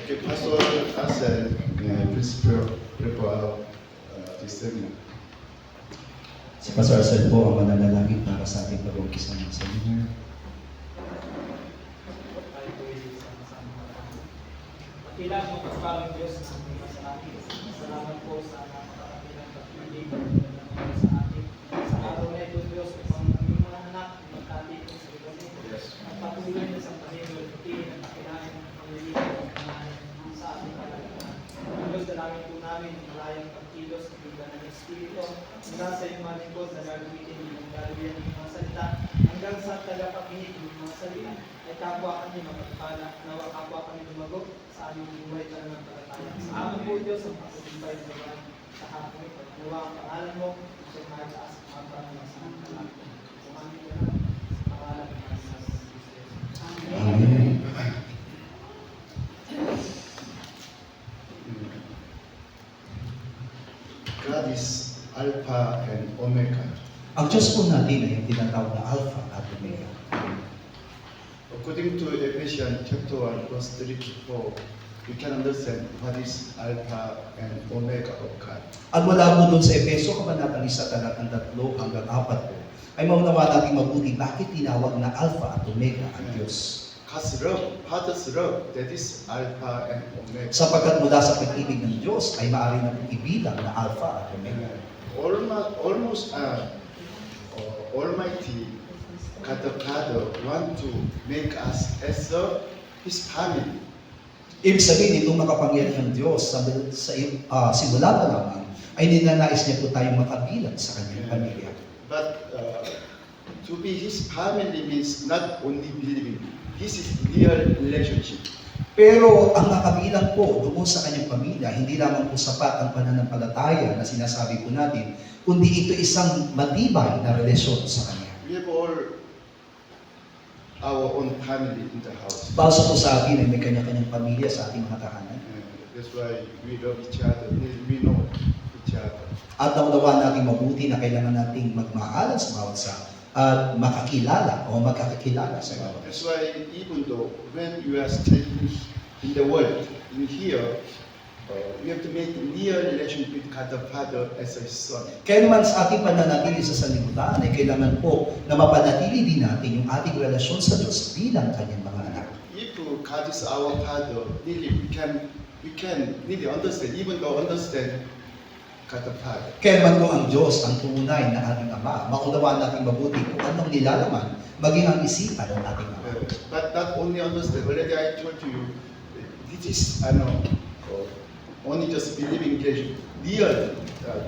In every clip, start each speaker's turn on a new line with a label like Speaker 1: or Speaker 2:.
Speaker 1: Okay, Pastor Hassan, Principal Prepare this seminar.
Speaker 2: Si Pastor Arcel po ang mananalangin para sa ating pag-umpisa ng seminar.
Speaker 3: Tayo po ay sama-sama. Pakilang mo kapag Diyos na may masalamat. Salamat po sa napakakabilang pagpiling na sa atin. Sa araw na ito, Diyos, upang aming mga anak, magkatid sa ibanin. At patuloy na sa Panginoon, pagpili ng pakilain ng pamilya sa ating kalagayan. Diyos, dalangin po namin ang malayang pagkilos ng bigla ng Espiritu. Mula sa iyong mga lingkod na gagamitin ng gagawin ng mga salita hanggang sa tagapakinig ng mga salita ay kapwa kami mapagpala, nawa kapwa kami lumagok sa aming buhay na ng palataya. Sa amin po Diyos ang pagsusumpay sa buwan sa hapon. Nawa ang pangalan mo, sa mga taas, mga pangalan sa mga kalapon. Sumami ko na sa pangalan ng Jesus.
Speaker 2: Amen.
Speaker 1: God is Alpha and Omega.
Speaker 2: Ang Diyos po natin ay yung tinatawag na Alpha at Omega.
Speaker 1: According to Ephesians chapter 1, verse 3 to 4, we can understand what is Alpha and Omega of God.
Speaker 2: At mula po doon sa Efeso, kabanatang 1, talatang 3 hanggang 4 po, ay maunawa natin mabuti bakit tinawag na Alpha at Omega ang Diyos.
Speaker 1: God's love, Father's love, that is Alpha and Omega.
Speaker 2: Sapagkat mula sa pag-ibig ng Diyos ay maaari na pong ibilang na Alpha at Omega.
Speaker 1: Almost Almighty God the Father want to make us as His family.
Speaker 2: Ibig sabihin, itong makapangyarihang Diyos sa simula pa lamang ay ninanais niya po tayong makabilang sa kanyang pamilya.
Speaker 1: But to be His family means not only believing. This is real relationship.
Speaker 2: Pero ang nakabilang po doon sa kanyang pamilya, hindi lamang po sapat ang pananampalataya na sinasabi po natin, kundi ito isang matibay na relasyon sa kanya.
Speaker 1: We have all our own family in the house.
Speaker 2: Bawat po sa atin ay may kanya-kanyang pamilya sa ating mga tahanan.
Speaker 1: That's why we love each other. We know each other.
Speaker 2: At naunawa natin mabuti na kailangan nating magmahalan sa bawat isa at makakilala o magkakakilala sa bawat isa.
Speaker 1: That's why even though when you are staying in the world, in here, we have to make real relation with God the Father as His Son.
Speaker 2: Kaya naman sa ating pananatili sa sanlibutan ay kailangan po na mapanatili din natin yung ating relasyon sa Diyos bilang kanyang mga anak.
Speaker 1: If God is our Father, really we can really understand, even though understand God the Father.
Speaker 2: Kaya naman kung ang Diyos ang tunay na ating Ama, maunawaan natin mabuti kung anong nilalaman, maging ang isipan ng ating Ama.
Speaker 1: But not only understand, already I told you, this is only just believing real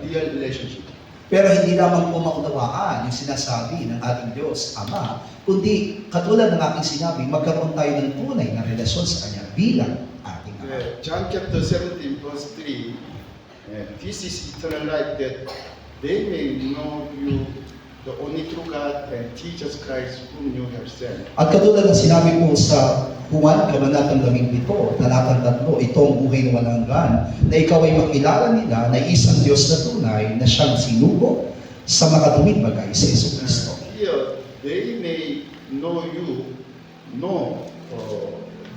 Speaker 1: relationship.
Speaker 2: Pero hindi lamang po maunawaan yung sinasabi ng ating Diyos, Ama, kundi katulad ng aking sinabi, magkaroon tayo ng tunay na relasyon sa Kanya bilang ating Ama.
Speaker 1: John chapter 17 verse 3, this is eternal life, that they may know you, the only true God, and Jesus Christ whom you have sent.
Speaker 2: At katulad ng sinabi po sa Juan, Kabanatang 17, talatang 3, ito ang buhay na walang hanggan, na ikaw ay makilala nila na isang Diyos na tunay na siyang sinugo sa makatawid bagay sa Yesu Kristo.
Speaker 1: Here, they may know you,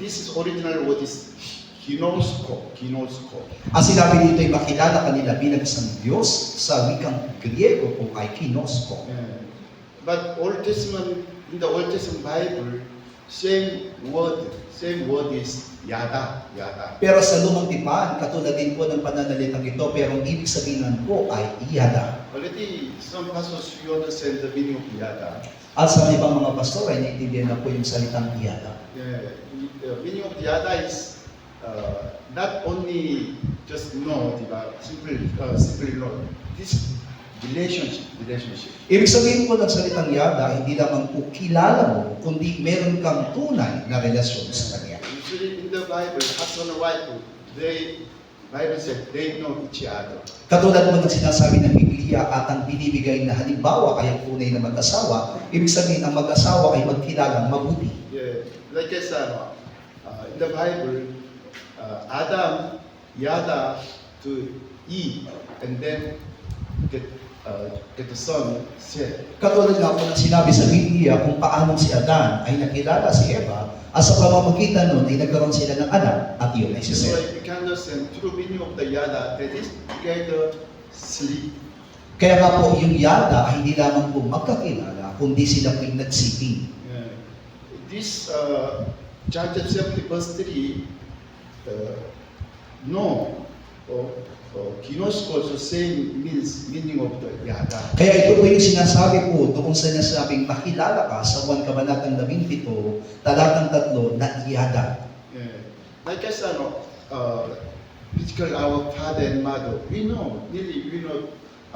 Speaker 1: this is original word is ginosko.
Speaker 2: Ang sinabi dito ay makilala kanila bilang isang Diyos sa wikang Griego po ay kinosko.
Speaker 1: But in the Old Testament Bible, same word is yada.
Speaker 2: Pero sa lumang tipan, katulad din po ng pananalitang ito, pero ang ibig sabihin nun po ay iyada.
Speaker 1: Already some pastors you understand the meaning of yada.
Speaker 2: At sa ibang mga pastor ay naiintindihan na po yung salitang iyada.
Speaker 1: The meaning of yada is not only just know, diba? Simply know. This relationship.
Speaker 2: Ibig sabihin po ng salitang yada, hindi lamang po kilala mo, kundi meron kang tunay na relasyon sa Kanya.
Speaker 1: Usually in the Bible, husband and wife, Bible said they know each other.
Speaker 2: Katulad mo ng sinasabi ng Biblia at ang binibigay na halimbawa ay ang tunay na mag-asawa, ibig sabihin ang mag-asawa ay magkilalang mabuti.
Speaker 1: Yeah, like I said, in the Bible, Adam yada to Eve, and then get the Son said.
Speaker 2: Katulad nga po ng sinabi sa Biblia kung paano si Adan ay nakilala si Eva at sa pamamagitan nun ay nagkaroon sila ng anak at yun ay si
Speaker 1: So
Speaker 2: Seth.
Speaker 1: we can understand true meaning of the yada, that is together sleep.
Speaker 2: Kaya nga po yung yada ay hindi lamang po magkakilala kundi sila po'y nagsiping.
Speaker 1: This John chapter 70 verse 3, no, ginosko, the same meaning of the yada.
Speaker 2: Kaya ito po yung sinasabi po doon sa sinasabing makilala ka sa 1 Kabanatang 17, talatang 3 na yada.
Speaker 1: Like I said, physical our father and mother, we know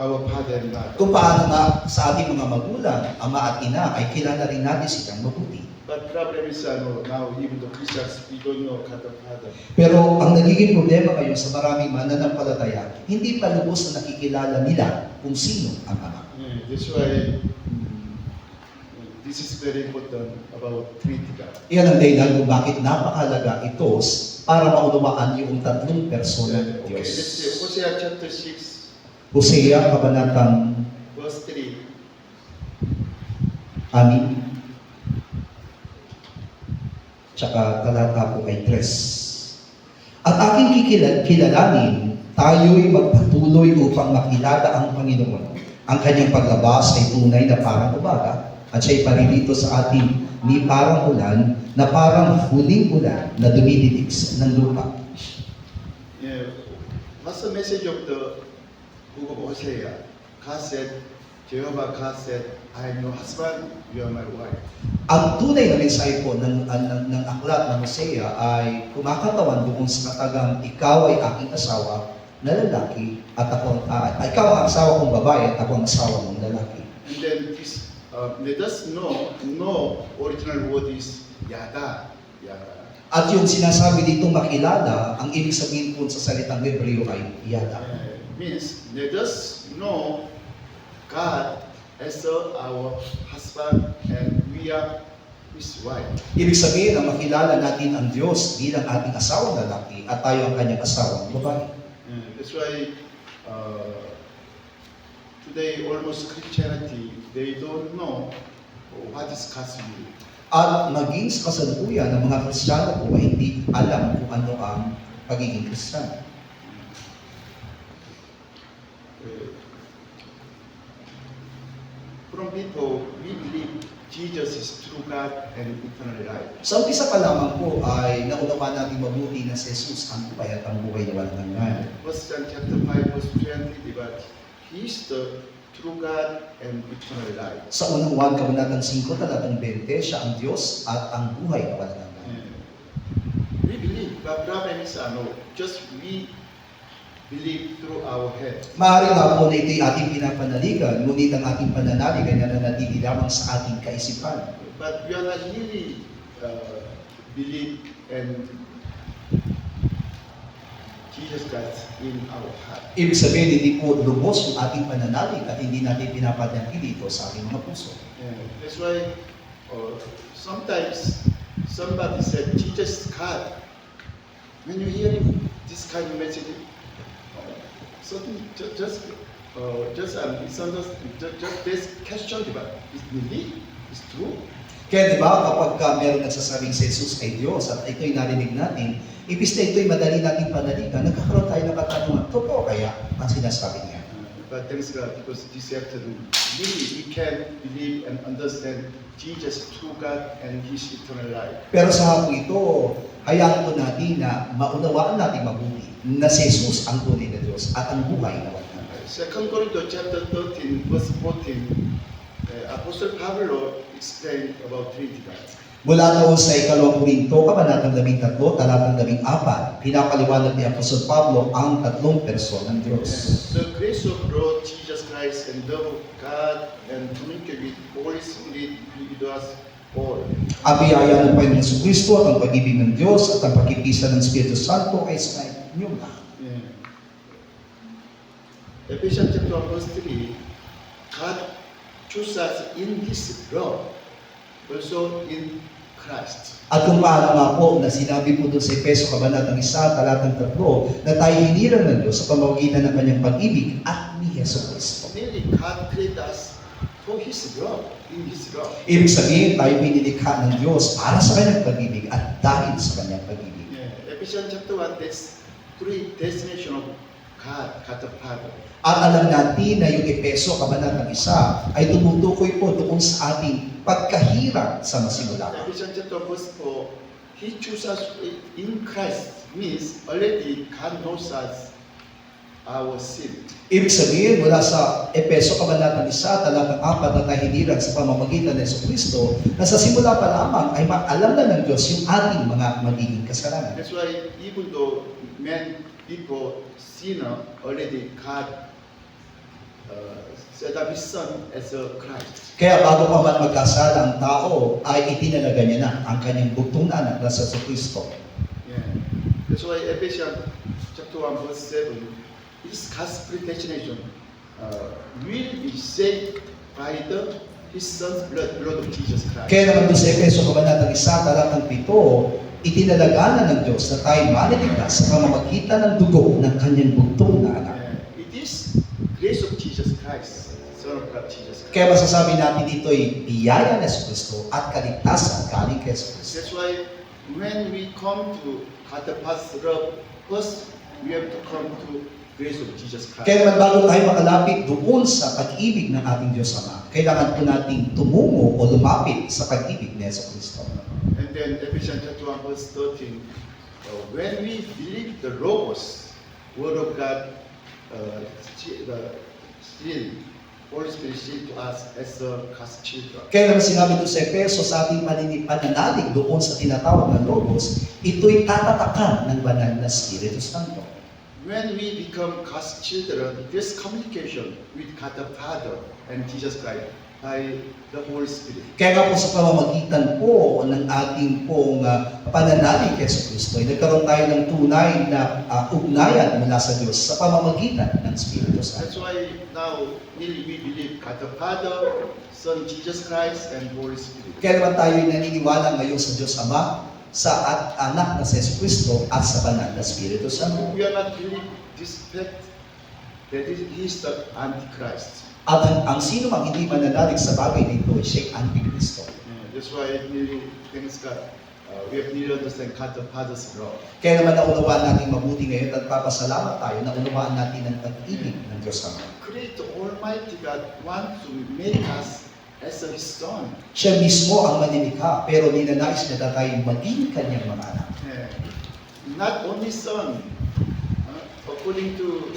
Speaker 1: our father and mother.
Speaker 2: Kung paano nga sa ating mga magulang, ama at ina, ay kilala rin natin silang mabuti.
Speaker 1: But problem is, now even the Christians, we don't know God the Father.
Speaker 2: Pero ang nagiging problema ngayon sa maraming mananampalataya, hindi pa lubos na nakikilala nila kung sino ang ama.
Speaker 1: That's why this is very important about Trinity God.
Speaker 2: Iyan ang dahilan kung bakit napakalaga ito para maunawaan yung tatlong persona ng
Speaker 1: Okay,
Speaker 2: Diyos.
Speaker 1: let's see. Hosea chapter 6,
Speaker 2: Hosea, Kabanatang
Speaker 1: verse 3.
Speaker 2: 6, tsaka talata po ay 3. At aking kilalanin, tayo'y magpatuloy upang makilala ang Panginoon. Ang kanyang paglabas ay tunay na parang umaga, at siya'y paririto sa atin ni parang ulan, na parang huling ulan na dumididig ng lupa.
Speaker 1: Yeah. What's the message of the book of Hosea? God said, Jehovah God said, I am your husband, you are my wife.
Speaker 2: Ang tunay na mensahe po ng aklat ng Hosea ay kumakatawan doon sa katagang ikaw ay aking asawa na lalaki at ako ikaw ang asawa kong babae at ako ang asawa mong lalaki.
Speaker 1: And then this, let us know, original word is yada. Yada.
Speaker 2: At yung sinasabi dito makilala, ang ibig sabihin po sa salitang Hebreo ay yada.
Speaker 1: Means let us know God as our husband and we are his wife.
Speaker 2: Ibig sabihin na makilala natin ang Diyos bilang ating asawang lalaki at tayo ang kanyang asawang babae.
Speaker 1: That's why today almost Christianity, they don't know what is God's will.
Speaker 2: At maging sa kasalukuyan ng mga Kristiyano po ay hindi alam kung ano ang pagiging Kristiyano.
Speaker 1: From people, we believe Jesus is true God and eternal life.
Speaker 2: Sa umpisa pa lamang po ay naunawa natin mabuti na si Jesus ang buhay at ang buhay na walang hanggan.
Speaker 1: First John chapter 5 verse 20, but He is the true God and eternal life.
Speaker 2: Sa unang 1 Kabanatang 5, talatang 20, siya ang Diyos at ang buhay na walang hanggan.
Speaker 1: We believe, but problem is just we believe through our head.
Speaker 2: Maaari nga po na ito'y ating pinapanaligan, ngunit ang ating pananalig ay nananatili lamang sa ating kaisipan.
Speaker 1: But we are not really believe and Jesus Christ in our heart.
Speaker 2: Ibig sabihin, hindi po lubos yung ating pananalig at hindi natin pinapanatili ito sa ating mga puso.
Speaker 1: That's why sometimes somebody said Jesus is God. When you hear this kind of message, just this question about is really is true.
Speaker 2: Kaya di ba kapag meron nagsasabing si Jesus ay Diyos at ito'y narinig natin, ibig na ito'y madali nating panaligan, nagkakaroon tayo ng katanungan, totoo kaya ang sinasabi niya?
Speaker 1: But thanks God, because this afternoon, really we can believe and understand Jesus, true God, and His eternal life.
Speaker 2: Pero sa hapong ito, hayaan po natin na maunawaan natin mabuti na si Jesus ang tunay na Diyos at ang buhay na walang hanggan.
Speaker 1: 2 Corinthians chapter 13, verse 14, Apostle Pablo explained about Trinity God.
Speaker 2: Mula noon sa 2 Korinto, Kabanatang 13, talatang 14, pinapaliwanag ni Apostol Pablo ang tatlong person ng Diyos.
Speaker 1: The grace of Lord Jesus Christ and love of God and communicate with Holy Spirit be with us all.
Speaker 2: Ang biyaya ng Panginoong Jesucristo at ang pag-ibig ng Diyos at ang pagkikisa ng Espiritu Santo ay sa inyong lahat.
Speaker 1: Ephesians chapter 1 verse 3, God chose us in His love, also in Christ.
Speaker 2: At kung paano nga po na sinabi po doon sa Efeso Kabanatang 1, talatang 3, na tayo hiniran ng Diyos sa pamamagitan ng kanyang pag-ibig at ni Yeso Kristo.
Speaker 1: Really, God created us for His love, in His love.
Speaker 2: Ibig sabihin, tayo binilikha ng Diyos para sa kanyang pag-ibig at dahil sa kanyang pag-ibig.
Speaker 1: Yeah. Ephesians chapter 1, there's three definition of God, God the Father.
Speaker 2: At alam natin na yung Epeso, kabanatang 1, ay tumutukoy po doon sa ating pagkahirap sa masimula.
Speaker 1: Ephesians chapter 1, verse 4, He chose us in Christ, means already God knows us our sin.
Speaker 2: Ibig sabihin, mula sa Epeso, kabanatang 1, talatang 4 na tahiliran sa pamamagitan ng Yesu Kristo, na sa simula pa lamang ay alam na ng Diyos yung ating mga magiging kasalanan.
Speaker 1: That's why even though men, people, sinner, already God set up His Son as a Christ.
Speaker 2: Kaya bago pa man magkasala ang tao, ay itinalaga niya na ang kanyang bugtong na anak na sa Yesu Kristo.
Speaker 1: Yeah. That's why Ephesians chapter 1 verse 7 is God's predestination will be saved by His Son's blood of Jesus Christ.
Speaker 2: Kaya naman doon sa Epeso, kabanatang 1, talatang 7, itinalaga na ng Diyos na tayo maliligtas sa pamamagitan ng dugo ng kanyang bugtong na anak.
Speaker 1: It is grace of Jesus Christ, Son of God Jesus Christ.
Speaker 2: Kaya masasabi natin dito ay biyaya ng Yesu Kristo at kaligtasan galing kay Yesu Kristo.
Speaker 1: That's why when we come to God the Father's love, first we have to come to grace of Jesus Christ.
Speaker 2: Kaya naman bago tayo makalapit doon sa pag-ibig ng ating Diyos Ama, kailangan po nating tumungo o lumapit sa pag-ibig ni Yesu Kristo.
Speaker 1: And then Ephesians chapter 1 verse 13, when we believe the Logos, Word of God, Holy Spirit sealed to us as God's children.
Speaker 2: Kaya naman sinabi doon sa Epeso sa ating pananalig doon sa tinatawag na Logos, ito'y tatatakan ng banal na Espiritu Santo.
Speaker 1: When we become God's children, there's communication with God the Father and Jesus Christ by the Holy Spirit.
Speaker 2: Kaya nga po sa pamamagitan po ng ating pong pananalig kay Yesu Kristo, ay nagkaroon tayo ng tunay na ugnayan mula sa Diyos sa pamamagitan ng Espiritu
Speaker 1: That's
Speaker 2: Santo.
Speaker 1: why now we believe God the Father, Son Jesus Christ, and Holy Spirit.
Speaker 2: Kaya naman tayo ay naniniwala ngayon sa Diyos Ama, sa anak na si Yesu Kristo at sa banal na Espiritu Santo.
Speaker 1: We are not believe this fact that He is the Antichrist.
Speaker 2: At ang sino mang hindi mananalig sa bagay nito ay siya'y Antikristo.
Speaker 1: That's why really, thanks God, we have need to understand God the Father's love.
Speaker 2: Kaya naman naunawaan natin mabuti ngayon at papasalamat tayo na unawaan natin ang pag-ibig ng Diyos Ama.
Speaker 1: Create Almighty God want to make us as His Son.
Speaker 2: Siya mismo ang manilikha, pero ninanais niya na tayo maging kanyang mga anak.
Speaker 1: Not only Son, according to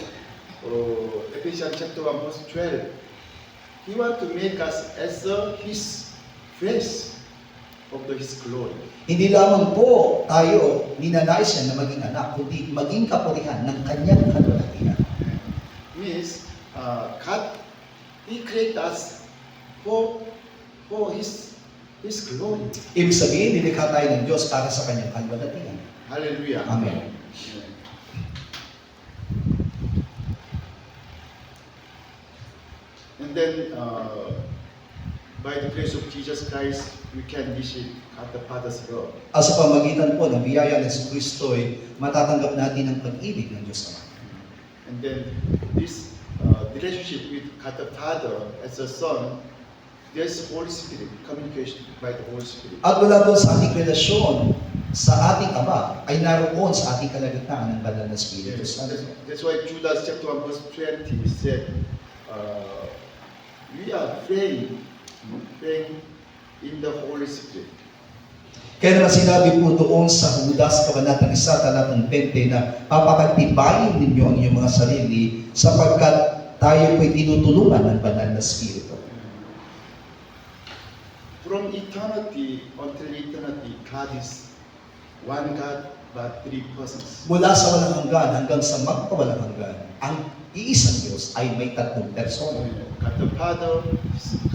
Speaker 1: Ephesians chapter 1 verse 12, He want to make us as His face of His glory.
Speaker 2: Hindi lamang po tayo ninanais niya na maging anak, kundi maging kapurihan ng kanyang kalwalhatian.
Speaker 1: Means God, He created us for His glory.
Speaker 2: Ibig sabihin, nilikha tayo ng Diyos para sa kanyang kalwalhatian.
Speaker 1: Hallelujah.
Speaker 2: Amen.
Speaker 1: And then, by the grace of Jesus Christ, we can receive God the Father's love.
Speaker 2: At sa pamagitan po ng biyaya ng Yesu Kristo ay matatanggap natin ang pag-ibig ng Diyos Ama.
Speaker 1: And then, this relationship with God the Father as a Son, there's Holy Spirit, communication by the Holy Spirit.
Speaker 2: At mula doon sa ating relasyon sa ating Ama ay naroon sa ating kalagitnaan ng banal na Espiritu Santo.
Speaker 1: That's why Judas chapter 1 verse 20 said, we are praying in the Holy Spirit.
Speaker 2: Kaya naman sinabi po doon sa Judas kabanatang 1 talatang 20 na papakatibayin ninyo ang inyong mga sarili sapagkat tayo po'y tinutulungan ng banal na Espiritu.
Speaker 1: From eternity until eternity, God is one God but three persons.
Speaker 2: Mula sa walang hanggan hanggang sa magpawalang hanggan, ang iisang Diyos ay may tatlong persona.
Speaker 1: God the Father,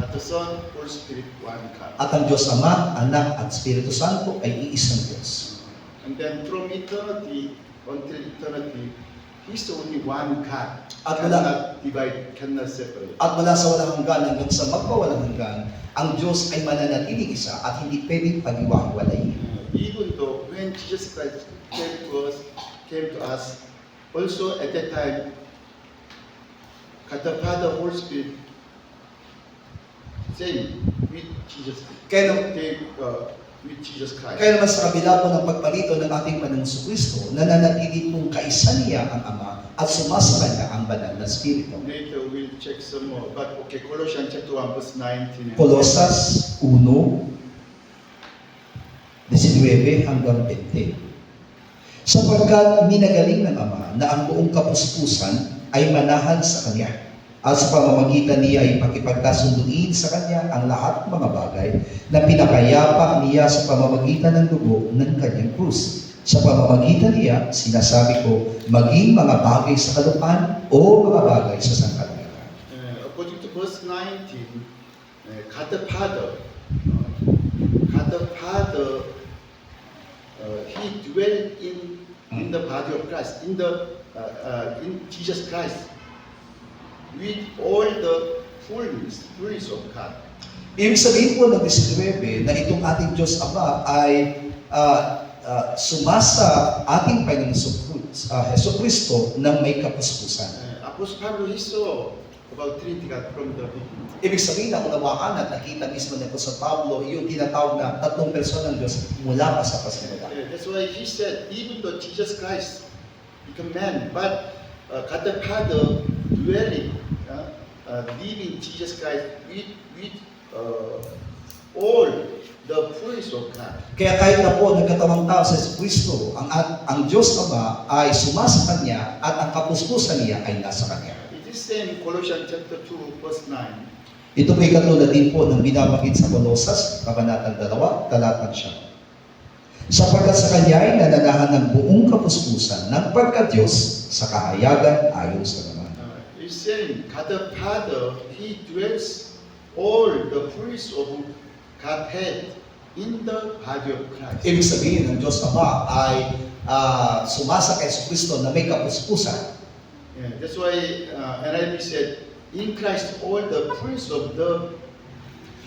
Speaker 1: God the Son, Holy Spirit, one God.
Speaker 2: At ang Diyos Ama, Anak at Espiritu Santo ay iisang Diyos.
Speaker 1: And then from eternity until eternity, He's only one God.
Speaker 2: At wala-
Speaker 1: Cannot divide, cannot separate.
Speaker 2: At mula sa walang hanggan hanggang sa magpawalang hanggan, ang Diyos ay mananatiling isa at hindi pwedeng paghiwa-walayin.
Speaker 1: Even though when Jesus Christ came to us, also at that time, God the Father, Holy Spirit, same with Jesus.
Speaker 2: Kaya,
Speaker 1: With Jesus Christ.
Speaker 2: kaya naman sa kabila po ng pagparito ng ating Panginoong Jesucristo, nananatili pong kaisa niya ang Ama at sumasa kanya ang banal na Espiritu.
Speaker 1: Later we'll check some more. But okay, Colossians chapter 1 verse 19.
Speaker 2: Colosas 1:19 hanggang 20. Sapagkat minagaling ng Ama na ang buong kapuspusan ay manahan sa Kanya, at sa pamamagitan niya ay pakipagkasunduin sa Kanya ang lahat ng mga bagay na pinakayapa niya sa pamamagitan ng dugo ng Kanyang krus. Sa pamamagitan niya, sinasabi ko, maging mga bagay sa kalupaan o mga bagay sa sangkatauhan.
Speaker 1: According to verse 19, God the Father, He dwelt in the body of Christ, in Jesus Christ, with all the fullness of God.
Speaker 2: Ibig sabihin po ng 19 na itong ating Diyos Ama ay sumasa ating Panginoong Hesus Kristo ng may kapuspusan.
Speaker 1: Apostle Pablo, he saw about Trinity God from the beginning.
Speaker 2: Ibig sabihin na unawaan at nakita mismo ni Apostol Pablo yung tinatawag na tatlong persona ng Diyos mula pa sa pasimula.
Speaker 1: That's why he said, even though Jesus Christ became man, but God the Father dwelling, living Jesus Christ with all the fullness of God.
Speaker 2: Kaya kahit na po nagkatawang tao sa Kristo, ang Diyos Ama ay sumasa Kanya at ang kapuspusan niya ay nasa Kanya.
Speaker 1: It is same Colossians chapter 2 verse 9.
Speaker 2: Ito po'y katulad din po ng binabanggit sa Colosas, Kabanatang 2, Talatang 9. Sapagkat sa Kanya ay nananahan ng buong kapuspusan ng pagka-Diyos sa kahayagan ayon sa naman.
Speaker 1: It's saying God the Father, He dwells all the fullness of Godhead in the body of Christ.
Speaker 2: Ibig sabihin, ng Diyos Ama ay sumasa kay Kristo na may kapuspusan.
Speaker 1: Yeah, that's why NIV said, in Christ all the fullness of the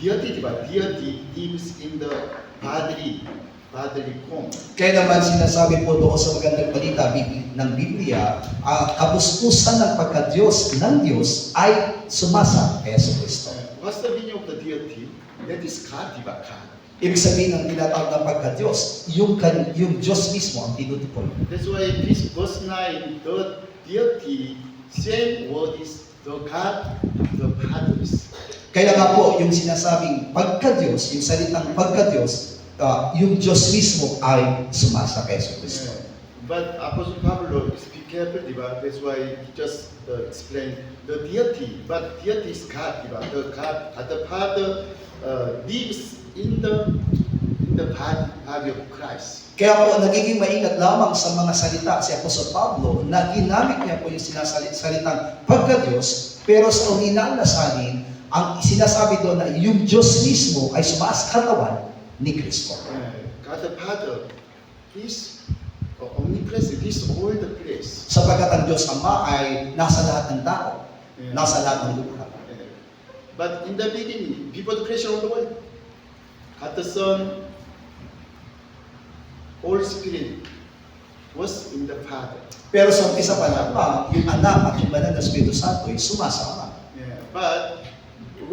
Speaker 1: deity lives in the bodily form.
Speaker 2: Kaya naman sinasabi po doon sa magandang balita ng Biblia, ang kapuspusan ng pagka-Diyos ng Diyos ay sumasa kay Kristo.
Speaker 1: What's the meaning of the deity? That is God, diba? God.
Speaker 2: Ibig sabihin ng tinatawag ng pagka-Diyos, yung Diyos mismo ang tinutukoy.
Speaker 1: That's why this verse 9, the deity, same word is the God, the Father.
Speaker 2: Kaya nga po, yung sinasabing pagka-Diyos, yung salitang pagka-Diyos, yung Diyos mismo ay sumasa kay Kristo.
Speaker 1: But Apostle Pablo is be careful, diba? That's why he just explained the deity. But deity is God, diba? The God, the Father lives in the body of Christ.
Speaker 2: Kaya po, nagiging maingat lamang sa mga salita si Apostol Pablo na ginamit niya po yung salitang pagka-Diyos, pero sa orihinal na salin, ang sinasabi doon na yung Diyos mismo ay sumaskatawan ni Kristo.
Speaker 1: God the Father is omnipresent, He's all the place.
Speaker 2: Sapagkat ang Diyos Ama ay nasa lahat ng tao, nasa lahat ng lugar.
Speaker 1: But in the beginning, before the creation of the world, God the Son, Holy Spirit was in the Father.
Speaker 2: Pero sa umpisa pa lamang, yung anak at yung banal na Espiritu Santo ay sumasama.
Speaker 1: Yeah. But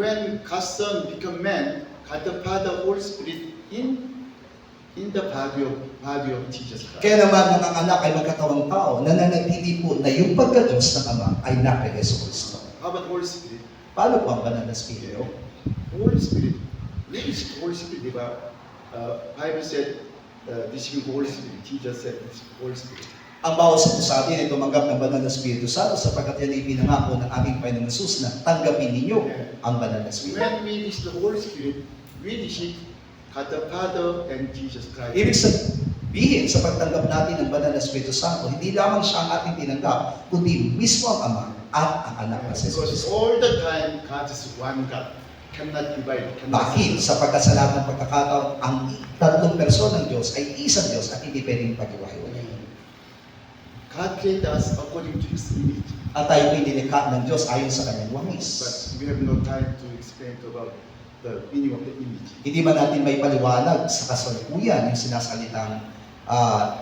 Speaker 1: when God's Son became man, God the Father, Holy Spirit in the body of Jesus Christ.
Speaker 2: Kaya naman nang ang anak ay magkatawang tao, nananatili po na yung pagka-Diyos ng Ama ay na kay Yesu Kristo.
Speaker 1: How about Holy Spirit?
Speaker 2: Paano po ang banal na Espiritu?
Speaker 1: Holy Spirit. What is Holy Spirit? Diba? Bible said, this is Holy Spirit. Jesus said, this is Holy Spirit.
Speaker 2: Ang bawat sa pusabi ay tumanggap ng banal na Espiritu Santo sapagkat yan ay pinangako ng ating Panginoong Jesus na tanggapin ninyo ang banal na Espiritu.
Speaker 1: When we receive the Holy Spirit, we receive God the Father and Jesus Christ.
Speaker 2: Ibig sabihin sa pagtanggap natin ng banal na Espiritu Santo, hindi lamang siya ang ating tinanggap, kundi mismo ang Ama at ang Anak na si
Speaker 1: Because
Speaker 2: Jesus.
Speaker 1: all the time, God is one God. Cannot divide.
Speaker 2: Bakit? Sapagkat sa lahat ng pagkakataon, ang tatlong persona ng Diyos ay isang Diyos at hindi pwedeng pag-iwahiwalay.
Speaker 1: God created us according to His image.
Speaker 2: At tayo pinilikha ng Diyos ayon sa kanyang wangis.
Speaker 1: But we have no time to explain about the meaning of the image.
Speaker 2: Hindi man natin may paliwanag sa kasalukuyan yung sinasalitang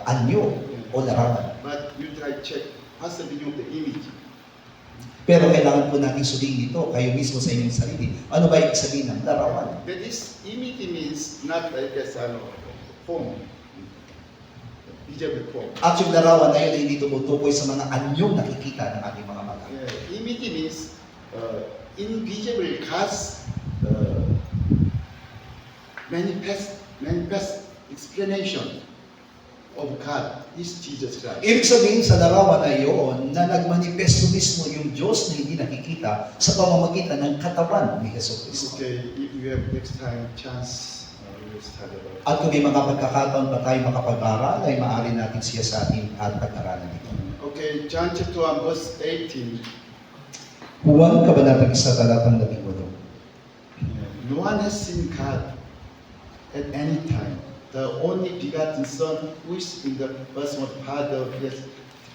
Speaker 2: anyo o larawan.
Speaker 1: But you try to check what's the meaning of the image.
Speaker 2: Pero kailangan po natin suriin ito, kayo mismo sa inyong sarili. Ano ba ibig sabihin ng larawan?
Speaker 1: That is, image means not like as form, visible form.
Speaker 2: At yung larawan na yun ay hindi tumutukoy sa mga anyong nakikita ng ating mga mata.
Speaker 1: Yeah, image means invisible God's manifest explanation of God is Jesus Christ.
Speaker 2: Ibig sabihin sa larawan na iyon na nagmanifesto mismo yung Diyos na hindi nakikita sa pamamagitan ng katawan ni Hesus Kristo.
Speaker 1: Okay, if you have next time chance, we will study about it.
Speaker 2: At kung may mga pagkakataon pa tayo makapag-aral, ay maaari natin siya sa atin at pag-aralan ito.
Speaker 1: Okay, John chapter 1 verse 18.
Speaker 2: Juan Kabanatang 1, talatang 18.
Speaker 1: No one has seen God at any time. The only begotten Son, who is in the person of the Father, has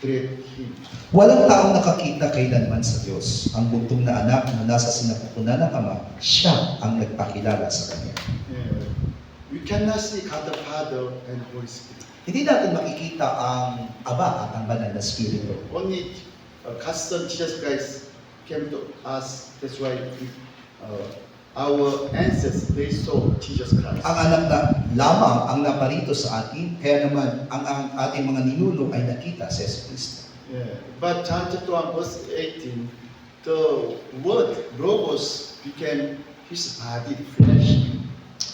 Speaker 1: declared him.
Speaker 2: Walang taong nakakita kailanman sa Diyos. Ang buntong na anak na nasa sinapupunan ng Ama, siya ang nagpakilala sa Kanya.
Speaker 1: We cannot see God the Father and Holy Spirit.
Speaker 2: Hindi natin makikita ang Aba at ang Banal na Espiritu.
Speaker 1: Only God's Son Jesus Christ came to us. That's why our ancestors, they saw Jesus Christ.
Speaker 2: Ang anak na lamang ang naparito sa atin, kaya naman ang ating mga ninuno ay nakita sa Yesu Kristo.
Speaker 1: Yeah. But John chapter 1 verse 18, the word Logos became his body, flesh.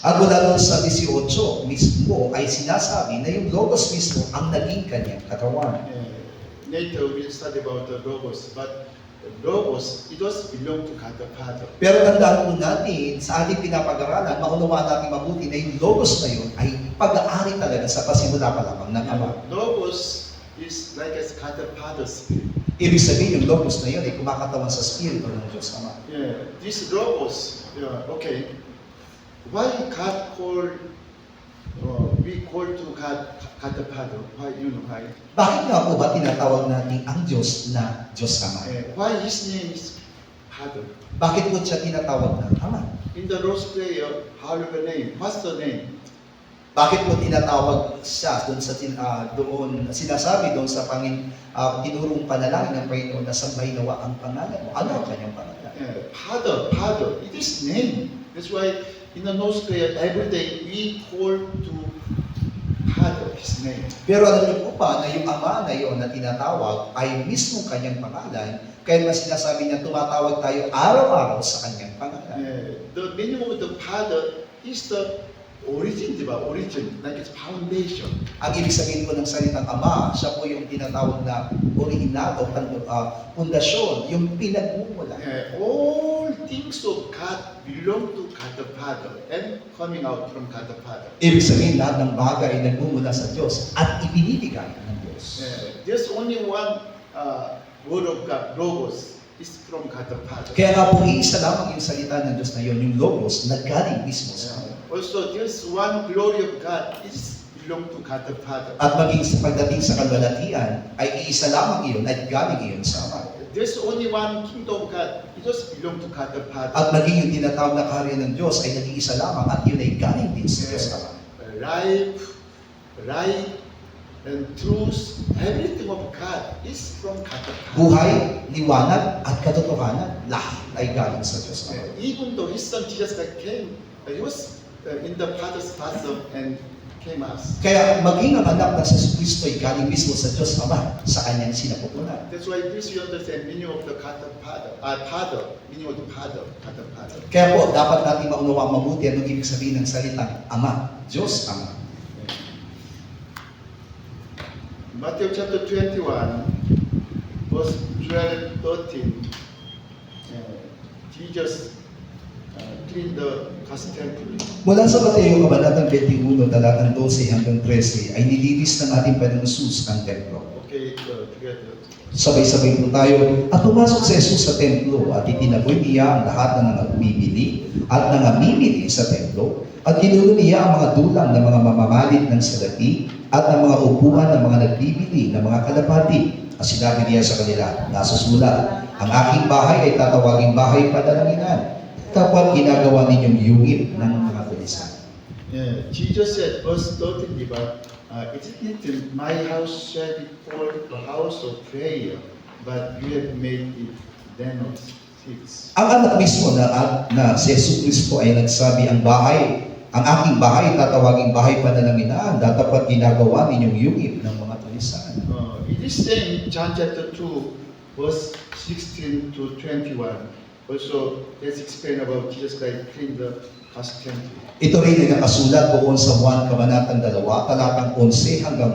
Speaker 2: At mula doon sa 18 mismo ay sinasabi na yung Logos mismo ang naging kanyang katawan.
Speaker 1: Later we'll study about the Logos, but the Logos, it was belong to God the Father.
Speaker 2: Pero tandaan po natin, sa ating pinapag-aralan, maunawaan natin mabuti na yung Logos na yun ay pag-aari talaga sa pasimula pa lamang ng Ama.
Speaker 1: Logos is like as God the Father's spirit.
Speaker 2: Ibig sabihin, yung Logos na yun ay kumakatawan sa Espiritu ng Diyos Ama.
Speaker 1: Yeah, this Logos, okay. Why God called, we call to God the Father? Why, you know why?
Speaker 2: Bakit nga po ba tinatawag natin ang Diyos na Diyos Ama?
Speaker 1: Why his name is Father?
Speaker 2: Bakit po siya tinatawag ng Ama?
Speaker 1: In the Lord's Prayer, hallelujah name, what's the name?
Speaker 2: Bakit po tinatawag siya doon sa sinasabi doon sa tinurong panalangin ng Panginoon na sambahin nawa ang pangalan mo? Ano ang kanyang pangalan?
Speaker 1: Father, Father, it is name. That's why in the Lord's Prayer, every day we call to Father, his name.
Speaker 2: Pero alam niyo po ba na yung Ama na yun na tinatawag ay mismo kanyang pangalan, kaya naman sinasabi niya tumatawag tayo araw-araw sa kanyang pangalan.
Speaker 1: The meaning of the Father is the origin, di ba? Origin, like its foundation.
Speaker 2: Ang ibig sabihin po ng salitang Ama, siya po yung tinatawag na original o pundasyon, yung pinagmumula.
Speaker 1: All things of God belong to God the Father and coming out from God the Father.
Speaker 2: Ibig sabihin, lahat ng bagay ay nagmumula sa Diyos at ibinibigay ng Diyos.
Speaker 1: There's only one word of God, Logos, is from God the Father.
Speaker 2: Kaya nga po, iisa lamang yung salita ng Diyos na yun, yung Logos, na galing mismo sa Ama.
Speaker 1: Also, there's one glory of God, is belong to God the Father.
Speaker 2: At maging sa pagdating sa kalwalatian, ay iisa lamang iyon at galing iyon sa Ama.
Speaker 1: There's only one kingdom of God, it just belong to God the Father.
Speaker 2: At maging yung tinatawag na karya ng Diyos ay nag-iisa lamang at yun ay galing din sa Diyos Ama.
Speaker 1: Life, right, and truth, everything of God is from God the Father.
Speaker 2: Buhay, liwanag, at katotohanan, lahat ay galing sa Diyos Ama.
Speaker 1: Even though His Son Jesus Christ came, He was in the Father's bosom and came us.
Speaker 2: Kaya maging ang anak na sa Kristo ay galing mismo sa Diyos Ama sa kanyang sinapupunan.
Speaker 1: That's why please you understand meaning of the God the Father, Father, meaning of the Father, God the Father.
Speaker 2: Kaya po, dapat natin maunawang mabuti anong ibig sabihin ng salitang Ama, Diyos Ama.
Speaker 1: Matthew chapter 21, verse 12, 13, Jesus cleaned the God's temple.
Speaker 2: Mula sa Mateo, Kabanatang 21, talatang 12 hanggang 13, ay nilinis ng ating Panginoong Jesus ang templo.
Speaker 1: Okay, together.
Speaker 2: Sabay-sabay po tayo at pumasok si Jesus sa templo at itinaboy niya ang lahat ng bumibili at nangamimili sa templo at ginulo niya ang mga dulang ng mga mamamalit ng salapi at ng mga upuan ng mga nagbibili ng mga kalapati. At sinabi niya sa kanila, nasusulat, ang aking bahay ay tatawaging bahay padalanginan. Kapag ginagawa ninyong yungit ng mga tulisan.
Speaker 1: Yeah, Jesus said, verse 13, diba? It is written, my house shall be called a house of prayer, but you have made it den of thieves.
Speaker 2: Ang anak mismo na si Jesus Kristo ay nagsabi, ang aking bahay, tatawaging bahay panalanginahan, dapat ginagawa ninyong yungib ng mga tulisan.
Speaker 1: It is saying John chapter 2, verse 16 to 21. Also, let's explain about Jesus Christ cleaning the first temple.
Speaker 2: Ito rin ay nakasulat doon sa Juan Kabanatang 2, talatang 11 hanggang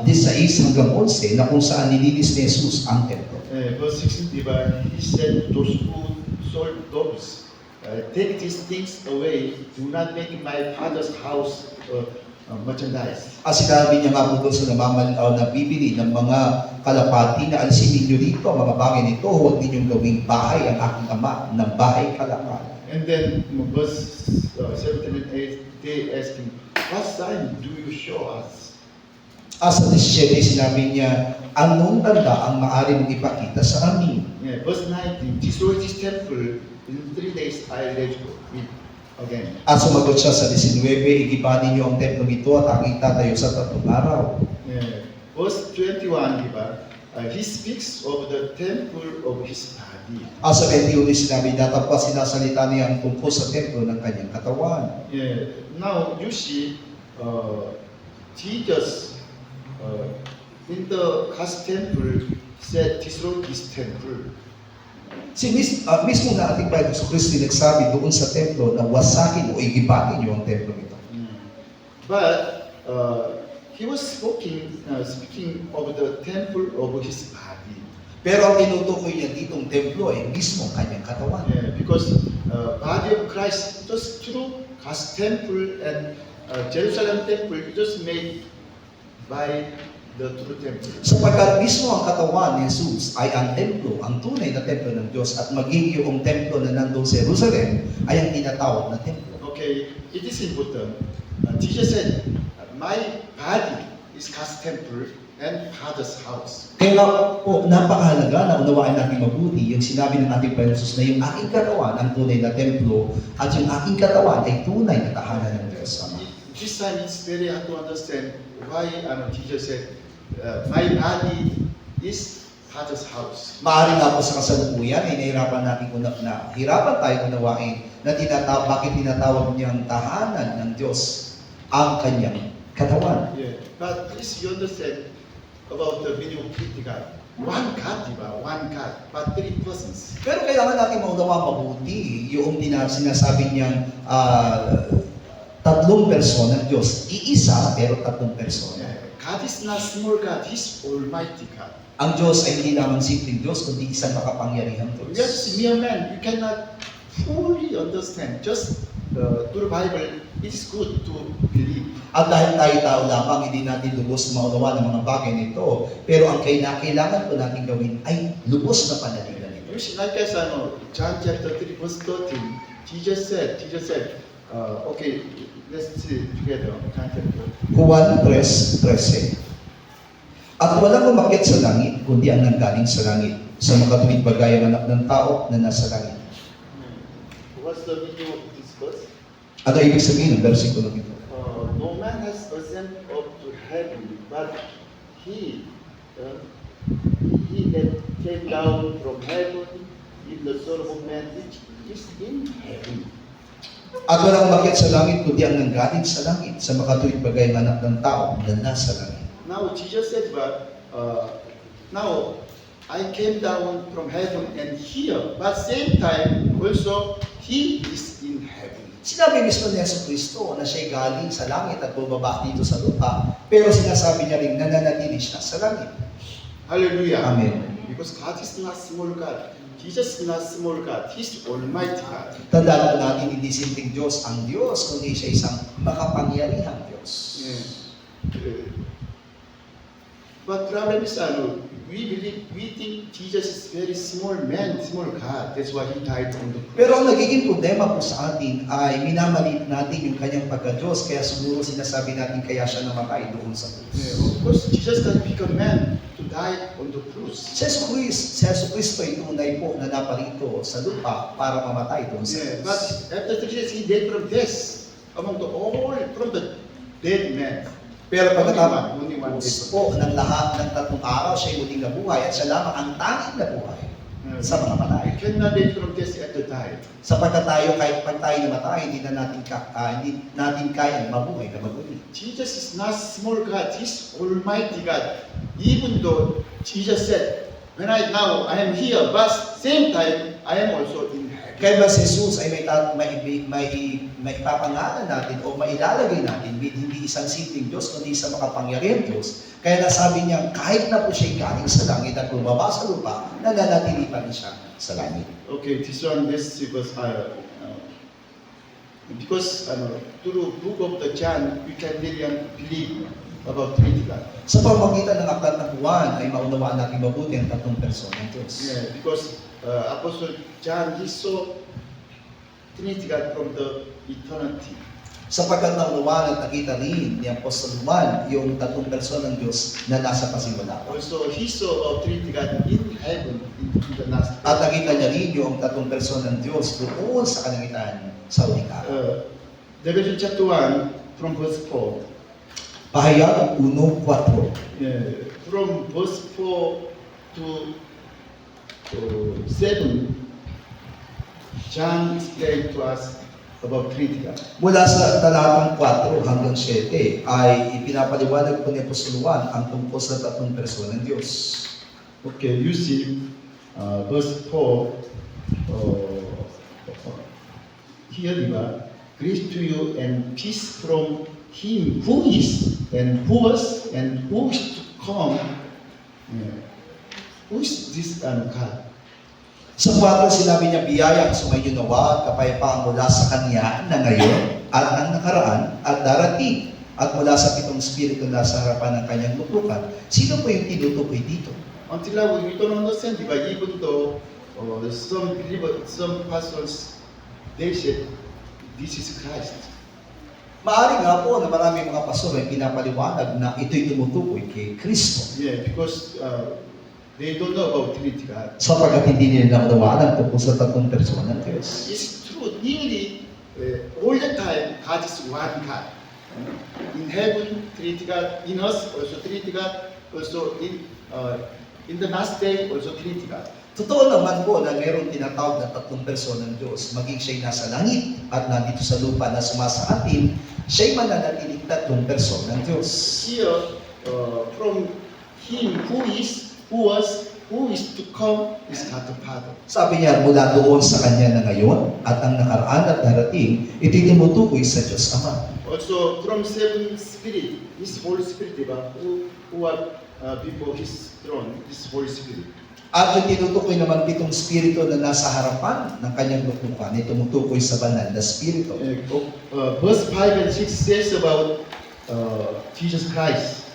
Speaker 2: 16 hanggang 11, na kung saan nilinis ni Jesus ang templo.
Speaker 1: Verse 16, diba? He said, those who sold doves, take these things away, do not make my father's house merchandise.
Speaker 2: Sinabi niya nga po doon sa nabibili ng mga kalapati na alisin ninyo rito, mga bagay nito, huwag ninyong gawing bahay ang aking ama ng bahay kalapati.
Speaker 1: And then verse 17 and 8, they asked him, what sign do you show us?
Speaker 2: Sa 17, sinabi niya, anong tanda ang maaari mong ipakita sa amin?
Speaker 1: Yeah, verse 19, destroy this temple, in 3 days I let you it again.
Speaker 2: At sumagot siya sa 19, igiba ninyo ang templong ito at aking tatayo sa 3 araw.
Speaker 1: Yeah. Verse 21, diba? He speaks of the temple of his body.
Speaker 2: Sa 21, sinabi, dapat pa sinasalita niya ang tungkol sa templo ng kanyang katawan.
Speaker 1: Yeah. Now you see, Jesus in the first temple said, destroy this temple.
Speaker 2: Mismo na ating Panginoon Kristo nagsabi doon sa templo na wasakin o igibatin niyo ang templo ito.
Speaker 1: But he was speaking of the temple of his body.
Speaker 2: Pero ang tinutukoy niya ditong templo ay mismo ang kanyang katawan.
Speaker 1: Yeah, because body of Christ, just through God's temple and Jerusalem temple, it was made by the true temple.
Speaker 2: Sapagkat mismo ang katawan ni Jesus ay ang templo, ang tunay na templo ng Diyos, at maging yung templo na nandun sa Jerusalem ay ang tinatawag na templo.
Speaker 1: Okay, it is important. Jesus said, my body is God's temple and Father's house.
Speaker 2: Kaya nga po, napakahalaga na unawaan natin mabuti yung sinabi ng ating Panginoon Jesus na yung aking katawan ang tunay na templo at yung aking katawan ay tunay na tahanan ng Diyos.
Speaker 1: This time it's very hard to understand why Jesus said, my body is Father's house.
Speaker 2: Maaari nga po sa kasalukuyan ay nahirapan natin hirapan tayo unawain na bakit tinatawag niyang tahanan ng Diyos ang kanyang katawan.
Speaker 1: Yeah. But please you understand about the video critical. One God, diba? One God, but 3 persons.
Speaker 2: Pero kailangan natin maunawang mabuti yung sinasabi niyang 3 person ng Diyos. Iisa pero 3 persona.
Speaker 1: Yeah. God is not small God, He's Almighty God.
Speaker 2: Ang Diyos ay hindi lamang simpleng Diyos, kundi isang makapangyarihang Diyos.
Speaker 1: We are just mere man. You cannot fully understand. Just through the Bible, it is good to believe.
Speaker 2: At dahil tayo tao lamang, hindi natin lubos maunawa ng mga bagay nito. Pero ang kailangan po natin gawin ay lubos na panaligan nito.
Speaker 1: You see, like as John chapter 3, verse 13, Jesus said, okay, let's see together. John chapter 3.
Speaker 2: Juan 3:13. At walang umakyat sa langit, kundi ang nanggaling sa langit, sa makatuwid bagay ang anak ng tao na nasa langit.
Speaker 1: What's the meaning of this verse?
Speaker 2: Ano ibig sabihin ng versikulo ito?
Speaker 1: No man has ascended up to heaven, but he that came down from heaven, in the Son of Man, which is in heaven.
Speaker 2: At walang umakyat sa langit, kundi ang nanggaling sa langit, sa makatuwid bagay ang anak ng tao na nasa langit.
Speaker 1: Now Jesus said, but now I came down from heaven and here, but same time also He is in heaven.
Speaker 2: Sinabi mismo ni Yesu Kristo na siya'y galing sa langit at bumaba dito sa lupa, pero sinasabi niya rin nananatili siya sa langit.
Speaker 1: Hallelujah.
Speaker 2: Amen.
Speaker 1: Because God is not small God. Jesus is not small God. He's Almighty God.
Speaker 2: Tandaan po natin, hindi simpleng Diyos ang Diyos, kundi siya isang makapangyarihang Diyos.
Speaker 1: Yeah. But problem is, we think Jesus is very small man, small God. That's why He died on the cross.
Speaker 2: Pero ang nagiging problema po sa atin ay minamalit natin yung kanyang pagka-Diyos, kaya siguro sinasabi natin kaya siya namatay doon sa krus.
Speaker 1: Yeah, of course, Jesus can become man to die on the cross.
Speaker 2: Si Yesu Kristo ay tunay po na naparito sa lupa para mamatay doon sa
Speaker 1: Yeah,
Speaker 2: krus.
Speaker 1: but after 3 days, He died from death among from the dead men.
Speaker 2: Pero
Speaker 1: Only one
Speaker 2: pagkatapos
Speaker 1: dead.
Speaker 2: po ng lahat ng 3 araw, siya ay muling nabuhay at siya lamang ang tanging nabuhay. sa mga patay.
Speaker 1: We cannot wait from death at the die.
Speaker 2: Sapagkat tayo, kahit pag tayo namatay, hindi natin kayang mabuhay na maguli.
Speaker 1: Jesus is not small God, He's Almighty God. Even though Jesus said, when I am here, but same time I am also in heaven.
Speaker 2: Kaya ba si Jesus ay may ipapangalan natin o mailalagay natin, hindi isang simpleng Diyos, kundi isang makapangyarihang Diyos. Kaya nasabi niya, kahit na po siya'y galing sa langit at bumaba sa lupa, nananatili pa rin siya sa langit.
Speaker 1: Okay, this one, this because through book of the John, we can really believe about Trinity God.
Speaker 2: Sa pamamagitan ng aklat ng Juan ay maunawaan natin mabuti ang tatlong persona ng Diyos.
Speaker 1: Yeah, because Apostle John, he saw Trinity God from the eternity.
Speaker 2: Sapagkat naunawaan at nakita rin ni Apostol Juan yung tatlong persona ng Diyos na nasa pasimula pa.
Speaker 1: Also, he saw about Trinity God in heaven, in the last day.
Speaker 2: At nakita niya rin yung tatlong persona ng Diyos doon sa kalangitan sa huling araw.
Speaker 1: Revelation chapter 1, from verse 4.
Speaker 2: Pahayag 1:4.
Speaker 1: Yeah, from verse 4 to 7, John explained to us about Trinity God.
Speaker 2: Mula sa talatang 4 hanggang 7 ay ipinapaliwanag po ni Apostol Juan ang tungkol sa tatlong persona ng Diyos.
Speaker 1: Okay, you see, verse 4, here, diba? Grace to you and peace from Him who is, and who was, and who is to come. Yeah. Who is this God?
Speaker 2: Sa 4 sinabi niya, biyaya ang sumainyo nawa at kapayapaan mula sa Kanya na ngayon at ang nakaraan at darating at mula sa 7 spirito na sa harapan ng Kanyang tutukan. Sino po yung tinutukoy dito?
Speaker 1: Until now, we don't understand, diba? Even though some believers, some pastors, they said, this is Christ.
Speaker 2: Maaari nga po na maraming mga pastor ay pinapaliwanag na ito'y tumutukoy kay Kristo.
Speaker 1: Yeah, because they don't know about Trinity God.
Speaker 2: Sapagkat hindi nila naunawaan tungkol sa tatlong persona ng Diyos.
Speaker 1: It's true, nearly all the time, God is one God. In heaven, Trinity God. In us, also Trinity God. Also in the last day, also Trinity God.
Speaker 2: Totoo naman po na mayroong tinatawag na tatlong persona ng Diyos. Maging siya'y nasa langit at nandito sa lupa na sumasa atin, siya'y mananatiling tatlong persona ng Diyos.
Speaker 1: Here, from Him who is, who was, who is to come is God the Father.
Speaker 2: Sabi niya, mula doon sa Kanya na ngayon at ang nakaraan at darating, ito'y tumutukoy sa Diyos Ama.
Speaker 1: Also, from seven spirit, His Holy Spirit, diba? Who are before His throne, His Holy Spirit.
Speaker 2: At yung tinutukoy naman 7 spirito na nasa harapan ng Kanyang lutukan, ay tumutukoy sa banal na spirito.
Speaker 1: Verse 5 and 6 says about Jesus Christ.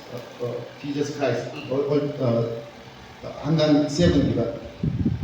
Speaker 1: Jesus Christ. Hanggang 7, diba?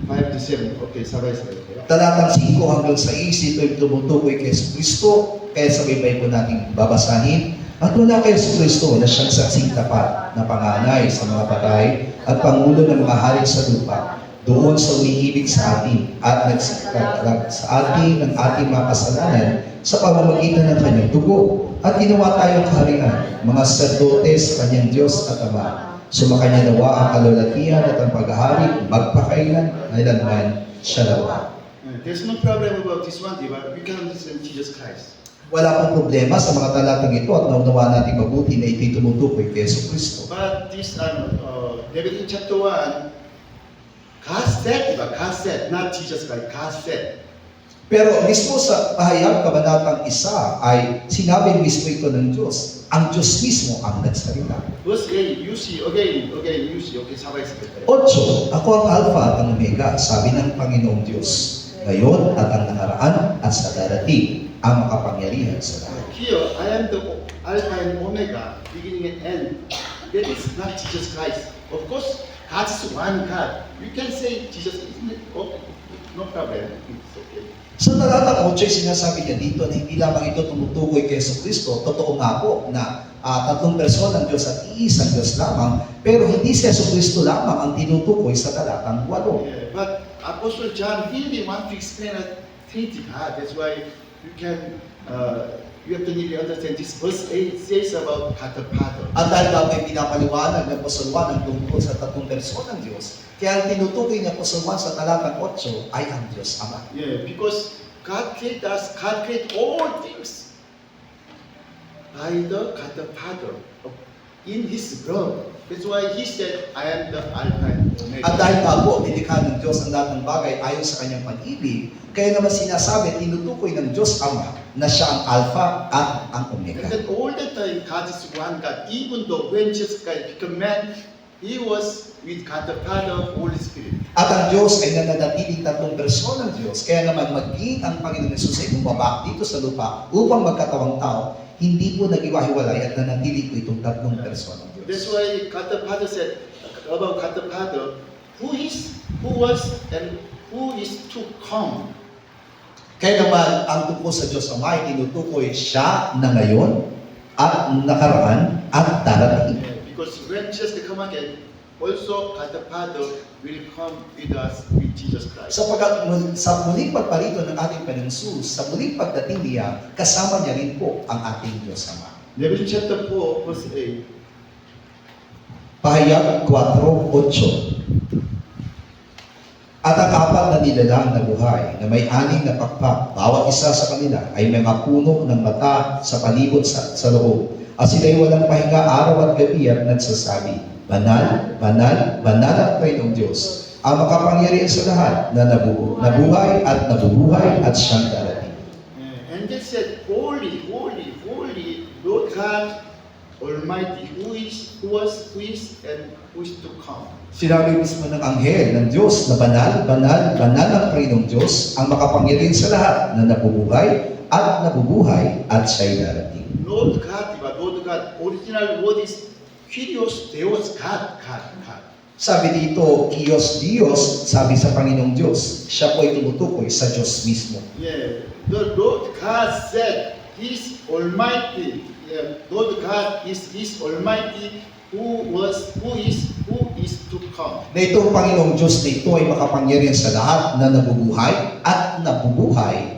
Speaker 1: 5 to 7. Okay, sabay-sabay.
Speaker 2: Talatang 5 hanggang 6, ito'y tumutukoy kay Kristo, kaya sabay-sabay po natin babasahin. At wala kay Kristo na siyang saksing tapat na panganay sa mga patay at pangulo ng mga hari sa lupa, doon sa umiibig sa atin at nagsikatlag sa atin ng ating mga kasalanan sa pamamagitan ng kanyang dugo. At ginawa tayong kaharian, mga sacerdote sa kanyang Diyos at Ama. Sumakanya nawa ang kalulatian at ang paghahari magpakailan kailanman siya nawa.
Speaker 1: There's no problem about this one, diba? We can understand Jesus Christ.
Speaker 2: Wala pong problema sa mga talatang ito at naunawaan natin mabuti na ito'y tumutukoy kay Yesu Kristo.
Speaker 1: But this, Revelation chapter 1, God said, diba? God said, not Jesus Christ, God said.
Speaker 2: Pero mismo sa pahayag kabanatang 1 ay sinabi mismo ito ng Diyos. Ang Diyos mismo ang nagsalita.
Speaker 1: Verse 8, you see, again, you see, okay, sabay-sabay.
Speaker 2: 8, ako ang Alpha at ang Omega, sabi ng Panginoong Diyos, ngayon at ang nakaraan at sa darating ang makapangyarihan sa lahat.
Speaker 1: Here, I am the Alpha and Omega, beginning and end. That is not Jesus Christ. Of course, God is one God. You can say Jesus, isn't it? Okay, no problem. It's okay.
Speaker 2: Sa talatang 8, sinasabi niya dito na hindi lamang ito tumutukoy kay Yesu Kristo. Totoo nga po na tatlong persona ng Diyos at iisang Diyos lamang, pero hindi si Yesu Kristo lamang ang tinutukoy sa talatang 8.
Speaker 1: Yeah, but Apostle John really want to explain a Trinity God. That's why you can you have to really understand this verse 8 says about God the Father.
Speaker 2: At dahil nga po'y pinapaliwanag ng Apostol Juan ang tungkol sa tatlong person ng Diyos, kaya ang tinutukoy ng Apostol Juan sa talatang 8 ay ang Diyos Ama.
Speaker 1: Yeah, because God created us, God created all things by the God the Father in His blood. That's why He said, I am the Alpha and Omega.
Speaker 2: At dahil nga po, nilikha ng Diyos ang lahat ng bagay ayon sa kanyang pag-ibig, kaya naman sinasabi, tinutukoy ng Diyos Ama na siya ang Alpha at ang
Speaker 1: And
Speaker 2: Omega.
Speaker 1: then all the time, God is one God. Even though when Jesus Christ became man, He was with God the Father, Holy Spirit.
Speaker 2: At ang Diyos ay nananatiling tatlong person ng Diyos, kaya naman maging ang Panginoon Yesus ay bumaba dito sa lupa upang magkatawang tao, hindi po nag-iwahiwalay at nanatili po itong tatlong person ng Diyos.
Speaker 1: That's why God the Father said about God the Father, who is, who was, and who is to come.
Speaker 2: Kaya naman, ang tungkol sa Diyos Ama ay tinutukoy siya na ngayon, at nakaraan, at darating.
Speaker 1: Because when Jesus come again, also God the Father will come with us with Jesus Christ.
Speaker 2: Sapagkat sa muling pagparito ng ating Panginoon Jesus, sa muling pagdating niya, kasama niya rin po ang ating Diyos Ama.
Speaker 1: Revelation chapter 4, verse 8.
Speaker 2: Pahayag 4:8. At ang apat na nilalang na buhay na may aning na pakpak, bawat isa sa kanila ay may mga puno ng mata sa palibot sa loob. At sila'y walang pahinga araw at gabi at nagsasabi, Banal, banal, banal ang Panginoong Diyos, ang makapangyarihan sa lahat na nabuhay at nabubuhay at siyang darating.
Speaker 1: And they said, Holy, holy, holy, Lord God Almighty, who was, and who is to come.
Speaker 2: Sinabi mismo ng anghel ng Diyos na banal, banal, banal ang Panginoong Diyos, ang makapangyarihan sa lahat na nabubuhay at siya'y darating.
Speaker 1: Lord God, diba? Lord God, original word is Kyrios Theos God, God, God.
Speaker 2: Sabi dito, Kyrios Dios, sabi sa Panginoong Diyos, siya po ay tumutukoy sa Diyos mismo.
Speaker 1: Yeah, the Lord God said, He's Almighty. Yeah, Lord God is Almighty, who is to come.
Speaker 2: Na itong Panginoong Diyos na ito ay makapangyarihan sa lahat na nabubuhay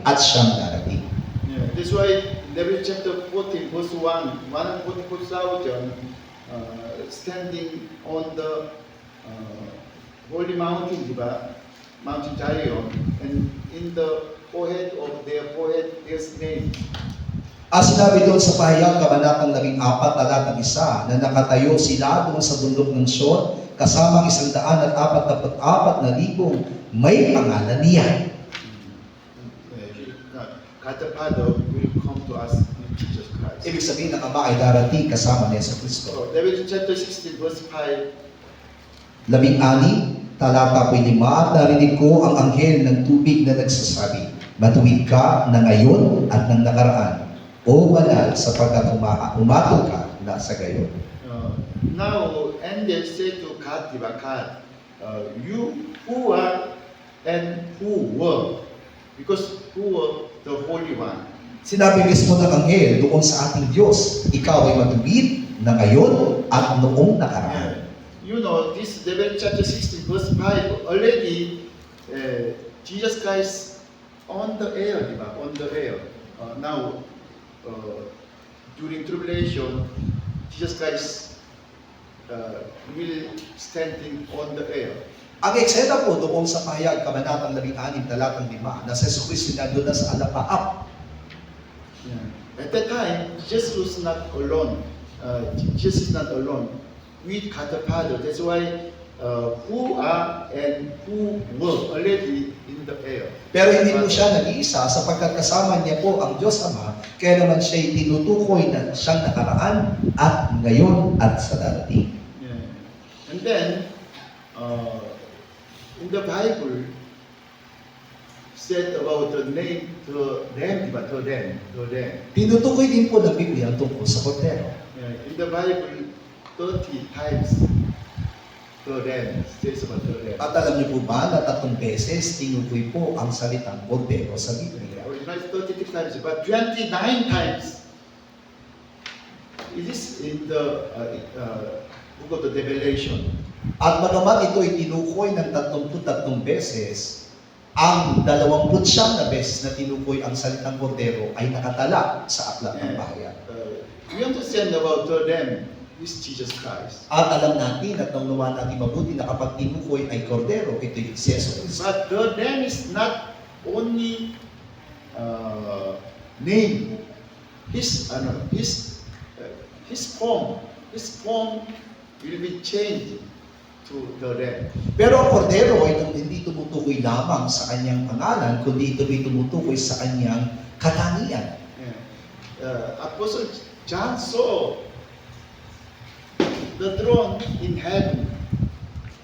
Speaker 2: at siyang darating.
Speaker 1: Yeah, that's why Revelation chapter 14, verse 1, 144,000 standing on the holy mountain, diba? Mountain Zion, and in the forehead of their forehead there's name.
Speaker 2: Sinabi doon sa pahayag kabanatang 14 talatang 1 na nakatayo sila doon sa bundok ng Sion kasama ang 144,000 may pangalan niya.
Speaker 1: God the Father will come to us in Jesus Christ.
Speaker 2: Ibig sabihin ng Ama ay darating kasama niya sa Kristo.
Speaker 1: So, Revelation chapter 16, verse 5.
Speaker 2: 16, talata 5, at narinig ko ang anghel ng tubig na nagsasabi, Matuwid ka na ngayon at ng nakaraan, o banal sapagkat umatol ka na sa gayon.
Speaker 1: Now, angel said to God, God, you who are and who were, because who were the Holy One.
Speaker 2: Sinabi mismo ng anghel doon sa ating Diyos, ikaw ay matuwid na ngayon at noong nakaraan.
Speaker 1: You know, this Revelation chapter 16, verse 5, already Jesus Christ on the air, on the air. Now, during tribulation, Jesus Christ will standing on the air.
Speaker 2: Ang eksena po doon sa pahayag kabanatang 16 talatang 5 na sa Yesu Kristo na doon na sa alapaap.
Speaker 1: At that time, Jesus was not alone. Jesus is not alone with God the Father. That's why who are and who were already in the air.
Speaker 2: Pero hindi po siya nag-iisa sapagkat kasama niya po ang Diyos Ama, kaya naman siya'y tinutukoy na siyang nakaraan at ngayon at sa darating.
Speaker 1: Yeah. And then, in the Bible, said about the name to them.
Speaker 2: Tinutukoy din po ng Biblia tungkol sa Kordero.
Speaker 1: In the Bible, 30 times to them, says about to them.
Speaker 2: At alam niyo po ba na 3 beses tinukoy po ang salitang Kordero sa Biblia?
Speaker 1: Originally 33 times, but 29 times. It is in the book of the Revelation.
Speaker 2: At bagamat ito ay tinukoy ng 33 beses, Ang 29 na beses na tinukoy ang salitang kordero ay nakatala sa aklat ng bahayan.
Speaker 1: We understand about the Lamb is Jesus Christ.
Speaker 2: At alam natin at naunawa natin mabuti na kapag tinukoy ay kordero, ito'y si Yesu Cristo.
Speaker 1: But the Lamb is not only name. His form will be changed to the Lamb.
Speaker 2: Pero ang kordero ay hindi tumutukoy lamang sa kanyang pangalan, kundi ito'y tumutukoy sa kanyang katangian.
Speaker 1: Apostle John saw the throne in heaven,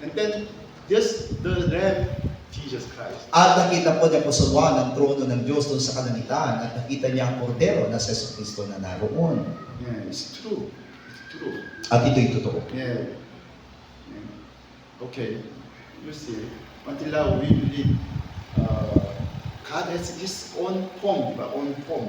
Speaker 1: and then just the Lamb, Jesus Christ.
Speaker 2: At nakita po niya po sa Juan ang trono ng Diyos doon sa kalangitan at nakita niya ang kordero na si Yesu Cristo na naroon.
Speaker 1: Yeah, it's true. It's true.
Speaker 2: At ito'y totoo.
Speaker 1: Yeah. Okay. You see, until now we believe God has His own form, own form.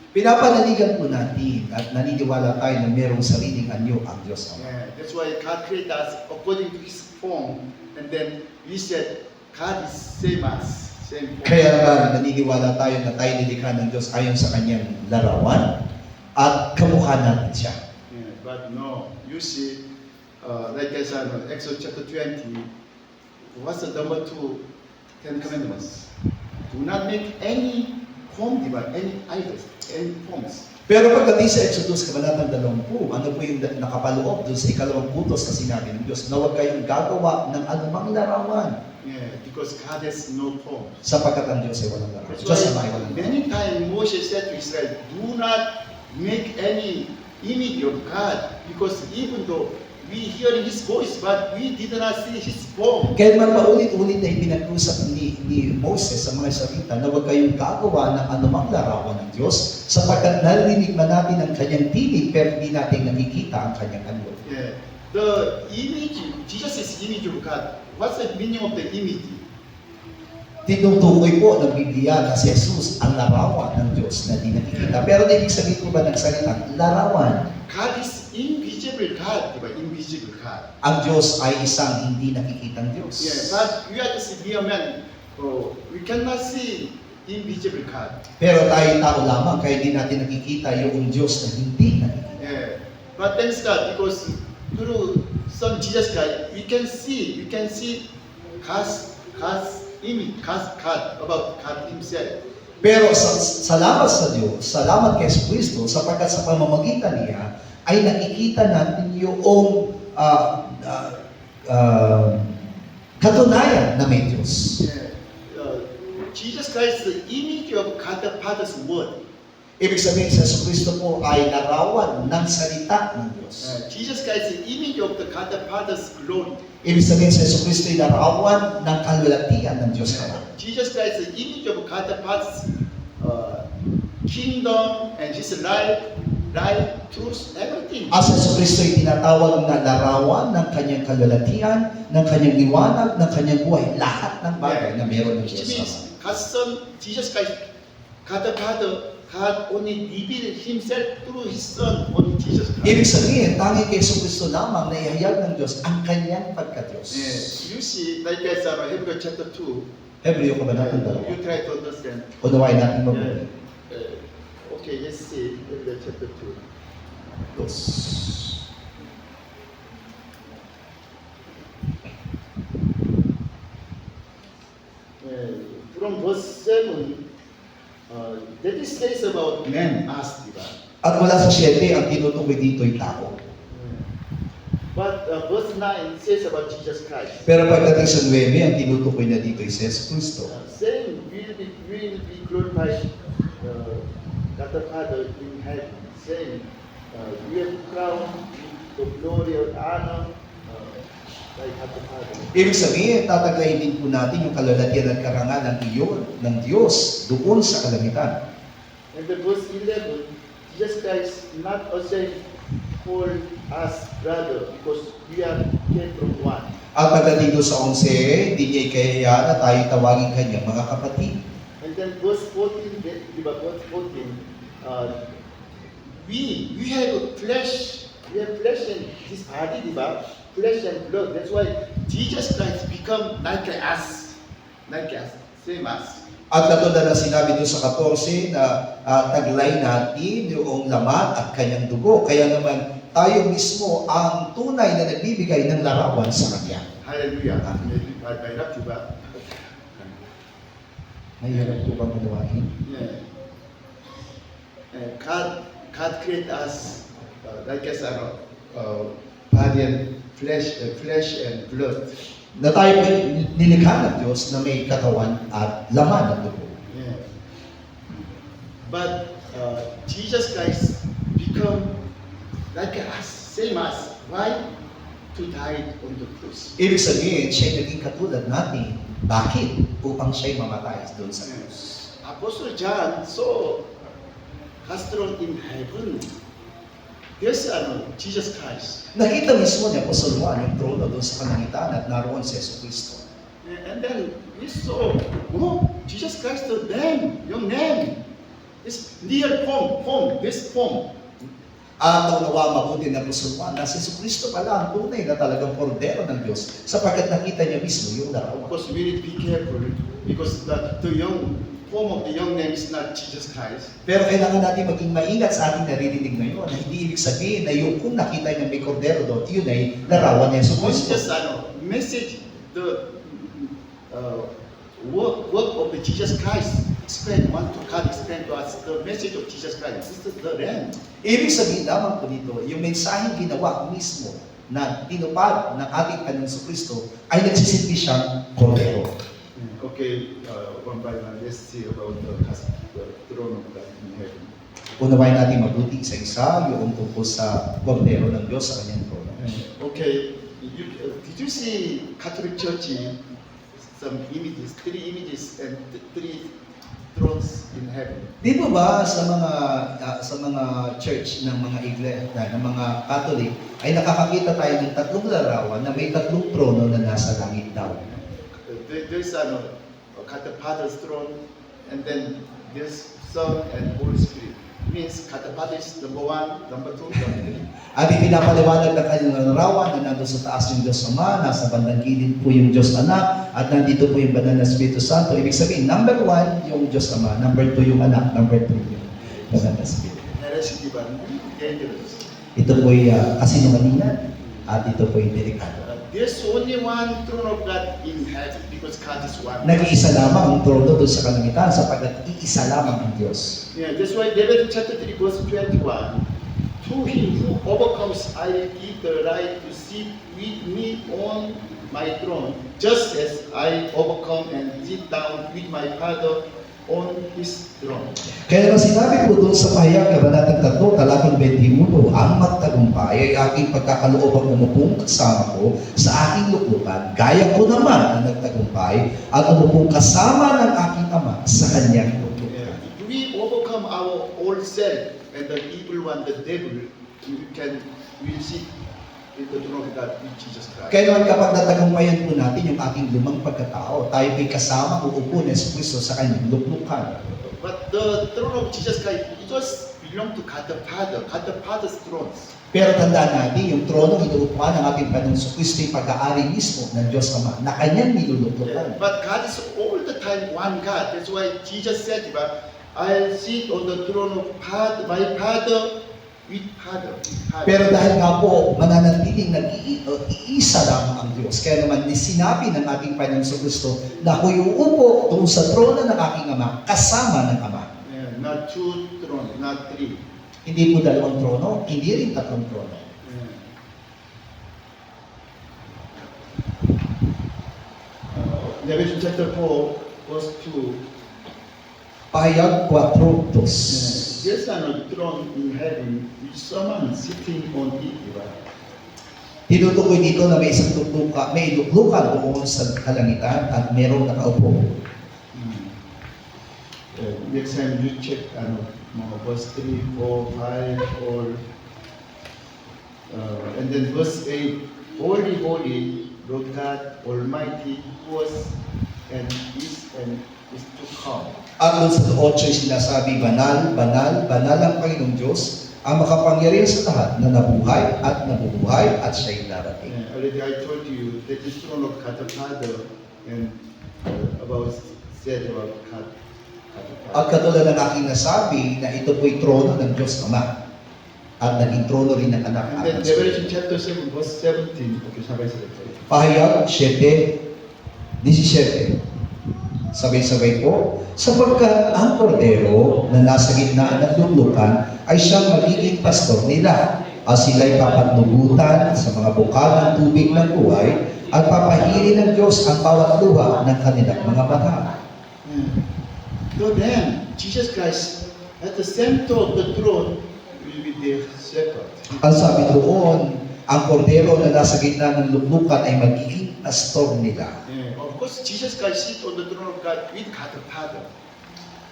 Speaker 2: Pinapanaligan po natin at naniniwala tayo na mayroong sariling anyo ang Diyos.
Speaker 1: Yeah, that's why God created us according to His form, and then we said God is same form.
Speaker 2: Kaya nga naniniwala tayo na tayo nilikha ng Diyos ayon sa kanyang larawan at kamukha natin siya.
Speaker 1: Yeah, but no, you see, like I said, Exodus chapter 20, what's the number 2 Ten Commandments? Do not make any form divine, any idols, any forms.
Speaker 2: Pero pagdating sa Exodus Kabanatang 20, ano po yung nakapaloob doon sa ikalawang utos na sinabi ng Diyos, na huwag kayong gagawa ng anumang larawan.
Speaker 1: Yeah, because God has no form.
Speaker 2: Sapagkat ang Diyos ay walang larawan.
Speaker 1: That's
Speaker 2: Diyos ang
Speaker 1: why
Speaker 2: may walang larawan.
Speaker 1: many times Moses said to Israel, do not make any image of God, because even though we hear His voice, but we did not see His form.
Speaker 2: Kaya man paulit-ulit na ipinag-usap ni Moses sa mga salita na huwag kayong gagawa ng anumang larawan ng Diyos sapagkat narinig man natin ang kanyang tinig pero hindi natin nakikita ang kanyang anyo.
Speaker 1: Yeah. The image, Jesus is image of God. What's the meaning of the image?
Speaker 2: Tinutukoy po ng Biblia na si Jesus ang larawan ng Diyos na di nakikita. Pero ibig sabihin po ba ng salita, larawan?
Speaker 1: God is invisible God, diba? Invisible God.
Speaker 2: Ang Diyos ay isang hindi nakikitang Diyos.
Speaker 1: Yeah, but we are just mere men. We cannot see invisible God.
Speaker 2: Pero tayo tao lamang kaya hindi natin nakikita yung Diyos na hindi nakikita.
Speaker 1: Yeah. But thanks God, because through Son Jesus Christ, we can see God's image, God, about God Himself.
Speaker 2: Pero salamat sa Diyos, salamat kay Kristo sapagkat sa pamamagitan niya ay nakikita natin yung katunayan na may Diyos.
Speaker 1: Yeah. Jesus Christ is the image of God the Father's word.
Speaker 2: Ibig sabihin sa Kristo po ay larawan ng salita ng Diyos.
Speaker 1: Jesus Christ is the image of the God the Father's glory.
Speaker 2: Ibig sabihin sa Kristo ay larawan ng kalwalatian ng Diyos Ama.
Speaker 1: Jesus Christ is the image of God the Father's kingdom and His life, truth, everything.
Speaker 2: Ang sa Kristo ay tinatawag na larawan ng kanyang kalwalatian, ng kanyang liwanag, ng kanyang buhay, lahat ng bagay na meron ng
Speaker 1: Which
Speaker 2: Diyos
Speaker 1: means
Speaker 2: Ama.
Speaker 1: God's Son, Jesus Christ, God the Father, God only revealed Himself through His Son, only Jesus Christ.
Speaker 2: Ibig sabihin, tanging kay Kristo lamang na ihayag ng Diyos ang kanyang pagka-Diyos.
Speaker 1: You see, like I said, Hebrews chapter 2,
Speaker 2: Hebreo Kabanatang
Speaker 1: you
Speaker 2: 2.
Speaker 1: try to understand.
Speaker 2: Unawain natin mabuti.
Speaker 1: Okay, let's see Hebrews chapter 2.
Speaker 2: Dos.
Speaker 1: From verse 7, that is says about man as diba?
Speaker 2: At mula sa 7, ang tinutukoy dito ay tao.
Speaker 1: But verse 9 says about Jesus Christ.
Speaker 2: Pero pagdating sa 9, ang tinutukoy na dito ay si Yesu Kristo.
Speaker 1: Saying will be glorified God the Father in heaven. Saying we have crowned the glory or honor like God the Father.
Speaker 2: Ibig sabihin, tataglayin din po natin yung kalalatian at karangalan iyon ng Diyos doon sa kalangitan.
Speaker 1: And the verse 11, Jesus Christ not ashamed call us brother because we are came from one.
Speaker 2: At pagdating doon sa 11, hindi niya ikayayaan na tayo tawagin kanyang mga kapatid.
Speaker 1: And then verse 14, diba, verse 14, we have flesh and this body, diba? Flesh and blood. That's why Jesus Christ become like us. same as.
Speaker 2: At katulad na sinabi doon sa 14 na taglay natin yung laman at kanyang dugo. Kaya naman tayo mismo ang tunay na nagbibigay ng larawan sa Kanya.
Speaker 1: Hallelujah. Mahirap, diba?
Speaker 2: Mahirap po bang manuwain?
Speaker 1: Yeah. God created us like as body and flesh and blood.
Speaker 2: Na tayo po nilikha ng Diyos na may katawan at laman ng dugo.
Speaker 1: Yeah. But Jesus Christ become like us, same us. Why? To die on the cross.
Speaker 2: Ibig sabihin, siya'y naging katulad natin. Bakit? Upang siya'y mamatay doon sa Diyos.
Speaker 1: Apostle John saw God's throne in heaven. There's Jesus Christ.
Speaker 2: Nakita mismo niya po sa Juan yung trono doon sa kalangitan at naroon si Yesu Cristo.
Speaker 1: And then we saw, oh, Jesus Christ, the name, your name. It's near form, this form.
Speaker 2: At nawa mabuti na po sa Juan na si Yesu Cristo pala ang tunay na talagang kordero ng Diyos sapagkat nakita niya mismo yung
Speaker 1: Of
Speaker 2: larawan.
Speaker 1: course, we need to be careful because the young form of the young name is not Jesus Christ.
Speaker 2: Pero kailangan natin maging maingat sa ating naririnig ngayon na hindi ibig sabihin na yung kung nakita niya may kordero doon, yun ay larawan niya Yesu
Speaker 1: It's
Speaker 2: Cristo.
Speaker 1: just message, the work of the Jesus Christ. Want to God explain to us the message of Jesus Christ. This is the Lamb.
Speaker 2: Ibig sabihin lamang po dito, yung mensaheng ginawa mismo na tinupad ng ating Panginoon Yesu Cristo ay nagsisilbi siyang kordero.
Speaker 1: Okay, one by one, let's see about the throne of God in heaven.
Speaker 2: Unawain natin mabuti isa-isa yung tungkol sa kordero ng Diyos sa kanyang trono.
Speaker 1: Okay, did you see Catholic Church? Some images, 3 images and 3 thrones in heaven.
Speaker 2: Di ba sa mga church ng mga iglesia, ng mga Catholic, ay nakakakita tayo ng 3 larawan na may 3 trono na nasa langit daw.
Speaker 1: There's God the Father's throne, and then there's Son and Holy Spirit. Means God the Father is number 1, number 2, number 3.
Speaker 2: At ipinapaliwanag ng kanyang larawan na nandun sa taas yung Diyos Ama, nasa bandang gilid po yung Diyos Anak, at nandito po yung banal na Espiritu Santo. Ibig sabihin, number 1 yung Diyos Ama, number 2 yung Anak, number 3 yung banal na Espiritu.
Speaker 1: Heresy, diba? Dangerous.
Speaker 2: Ito po ay kasinungalingan at ito po ay delikado.
Speaker 1: There's only one throne of God in heaven because God is one.
Speaker 2: Nag-iisa lamang ang trono doon sa kalangitan sapagkat iisa lamang ang Diyos.
Speaker 1: Yeah, that's why David chapter 3 verse 21. To him who overcomes, I will give the right to sit with me on my throne, just as I overcome and sit down with my Father on His throne.
Speaker 2: Kaya naman sinabi po doon sa pahayag kabanatang 3, talatang 21, ang magtagumpay ay aking pagkakaloobang umupong kasama ko sa aking luklukan, gaya ko naman ang nagtagumpay at umupong kasama ng aking Ama sa kanyang luklukan.
Speaker 1: If we overcome our old self and the evil one, the devil, we'll sit in the throne of God with Jesus Christ.
Speaker 2: Kaya naman kapag natagumpayan po natin yung ating lumang pagkatao, tayo ay kasama uupo ni Yesu Cristo sa kanyang luklukan.
Speaker 1: But the throne of Jesus Christ, it was belong to God the Father, God the Father's throne.
Speaker 2: Pero tandaan natin, yung trono inuupuan ng ating Panginoon Yesu Cristo ay pag-aari mismo ng Diyos Ama na kanyang niluluklukan.
Speaker 1: But God is all the time one God. That's why Jesus said, I'll sit on the throne of my Father with Father.
Speaker 2: Pero dahil nga po, mananatiling nag-iisa lamang ang Diyos. Kaya naman, sinabi ng ating Panginoon Yesu Cristo na ako uupo doon sa trono ng aking Ama, kasama ng Ama.
Speaker 1: Yeah, not 2 thrones, not 3.
Speaker 2: Hindi po 2 trono, hindi rin 3 trono.
Speaker 1: Revelation chapter 4, verse 2.
Speaker 2: Pahayag 4:2.
Speaker 1: There's a throne in heaven with someone sitting on it.
Speaker 2: Tinutukoy dito na may isang luklukan, may luklukan doon sa kalangitan at merong nakaupo.
Speaker 1: Next time you check verse 3, 4, 5, or and then verse 8. Holy, holy, Lord God Almighty, who was and is to come.
Speaker 2: At doon sa 8 sinasabi, banal, banal, banal ang Panginoong Diyos, ang makapangyarihan sa lahat na nabuhay at siya'y darating.
Speaker 1: Already I told you that the throne of God the Father and about said about God.
Speaker 2: At katulad ng aking nasabi na ito po'y trono ng Diyos Ama at naging trono rin ng anak
Speaker 1: And then
Speaker 2: at
Speaker 1: Revelation chapter 7, verse 17. Okay, sabay-sabay tayo.
Speaker 2: Pahayag 7:17. Sabay-sabay po, sapagkat ang kordero na nasa gitna ng luklukan ay siyang magiging pastor nila at sila'y papatnugutan sa mga bukal ng tubig ng buhay at papahiri ng Diyos ang bawat luha ng kanilang mga mata.
Speaker 1: So then, Jesus Christ at the center of the throne will be their shepherd.
Speaker 2: Ang sabi doon, ang kordero na nasa gitna ng luklukan ay magiging pastor nila.
Speaker 1: Of course, Jesus Christ sit on the throne of God with God the Father.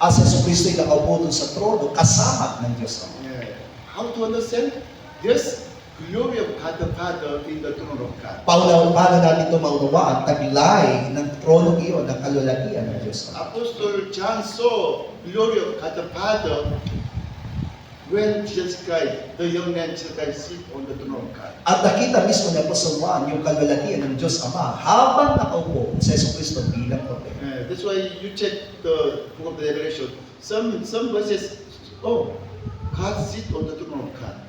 Speaker 2: At si Yesu Kristo ay nakaupo doon sa trono kasama ng Diyos Ama.
Speaker 1: How to understand? There's glory of God the Father in the throne of God.
Speaker 2: Paano natin ito maunawaan? Taglay ng trono iyon, ng kalulakian ng Diyos Ama.
Speaker 1: Apostle John saw glory of God the Father when Jesus Christ, the young man Jesus Christ, sit on the throne of God.
Speaker 2: At nakita mismo ni Apostol Juan yung kalulakian ng Diyos Ama habang nakaupo sa Yesu Kristo bilang kordero.
Speaker 1: That's why you check the book of the Revelation. Some verses, oh, God sit on the throne of God.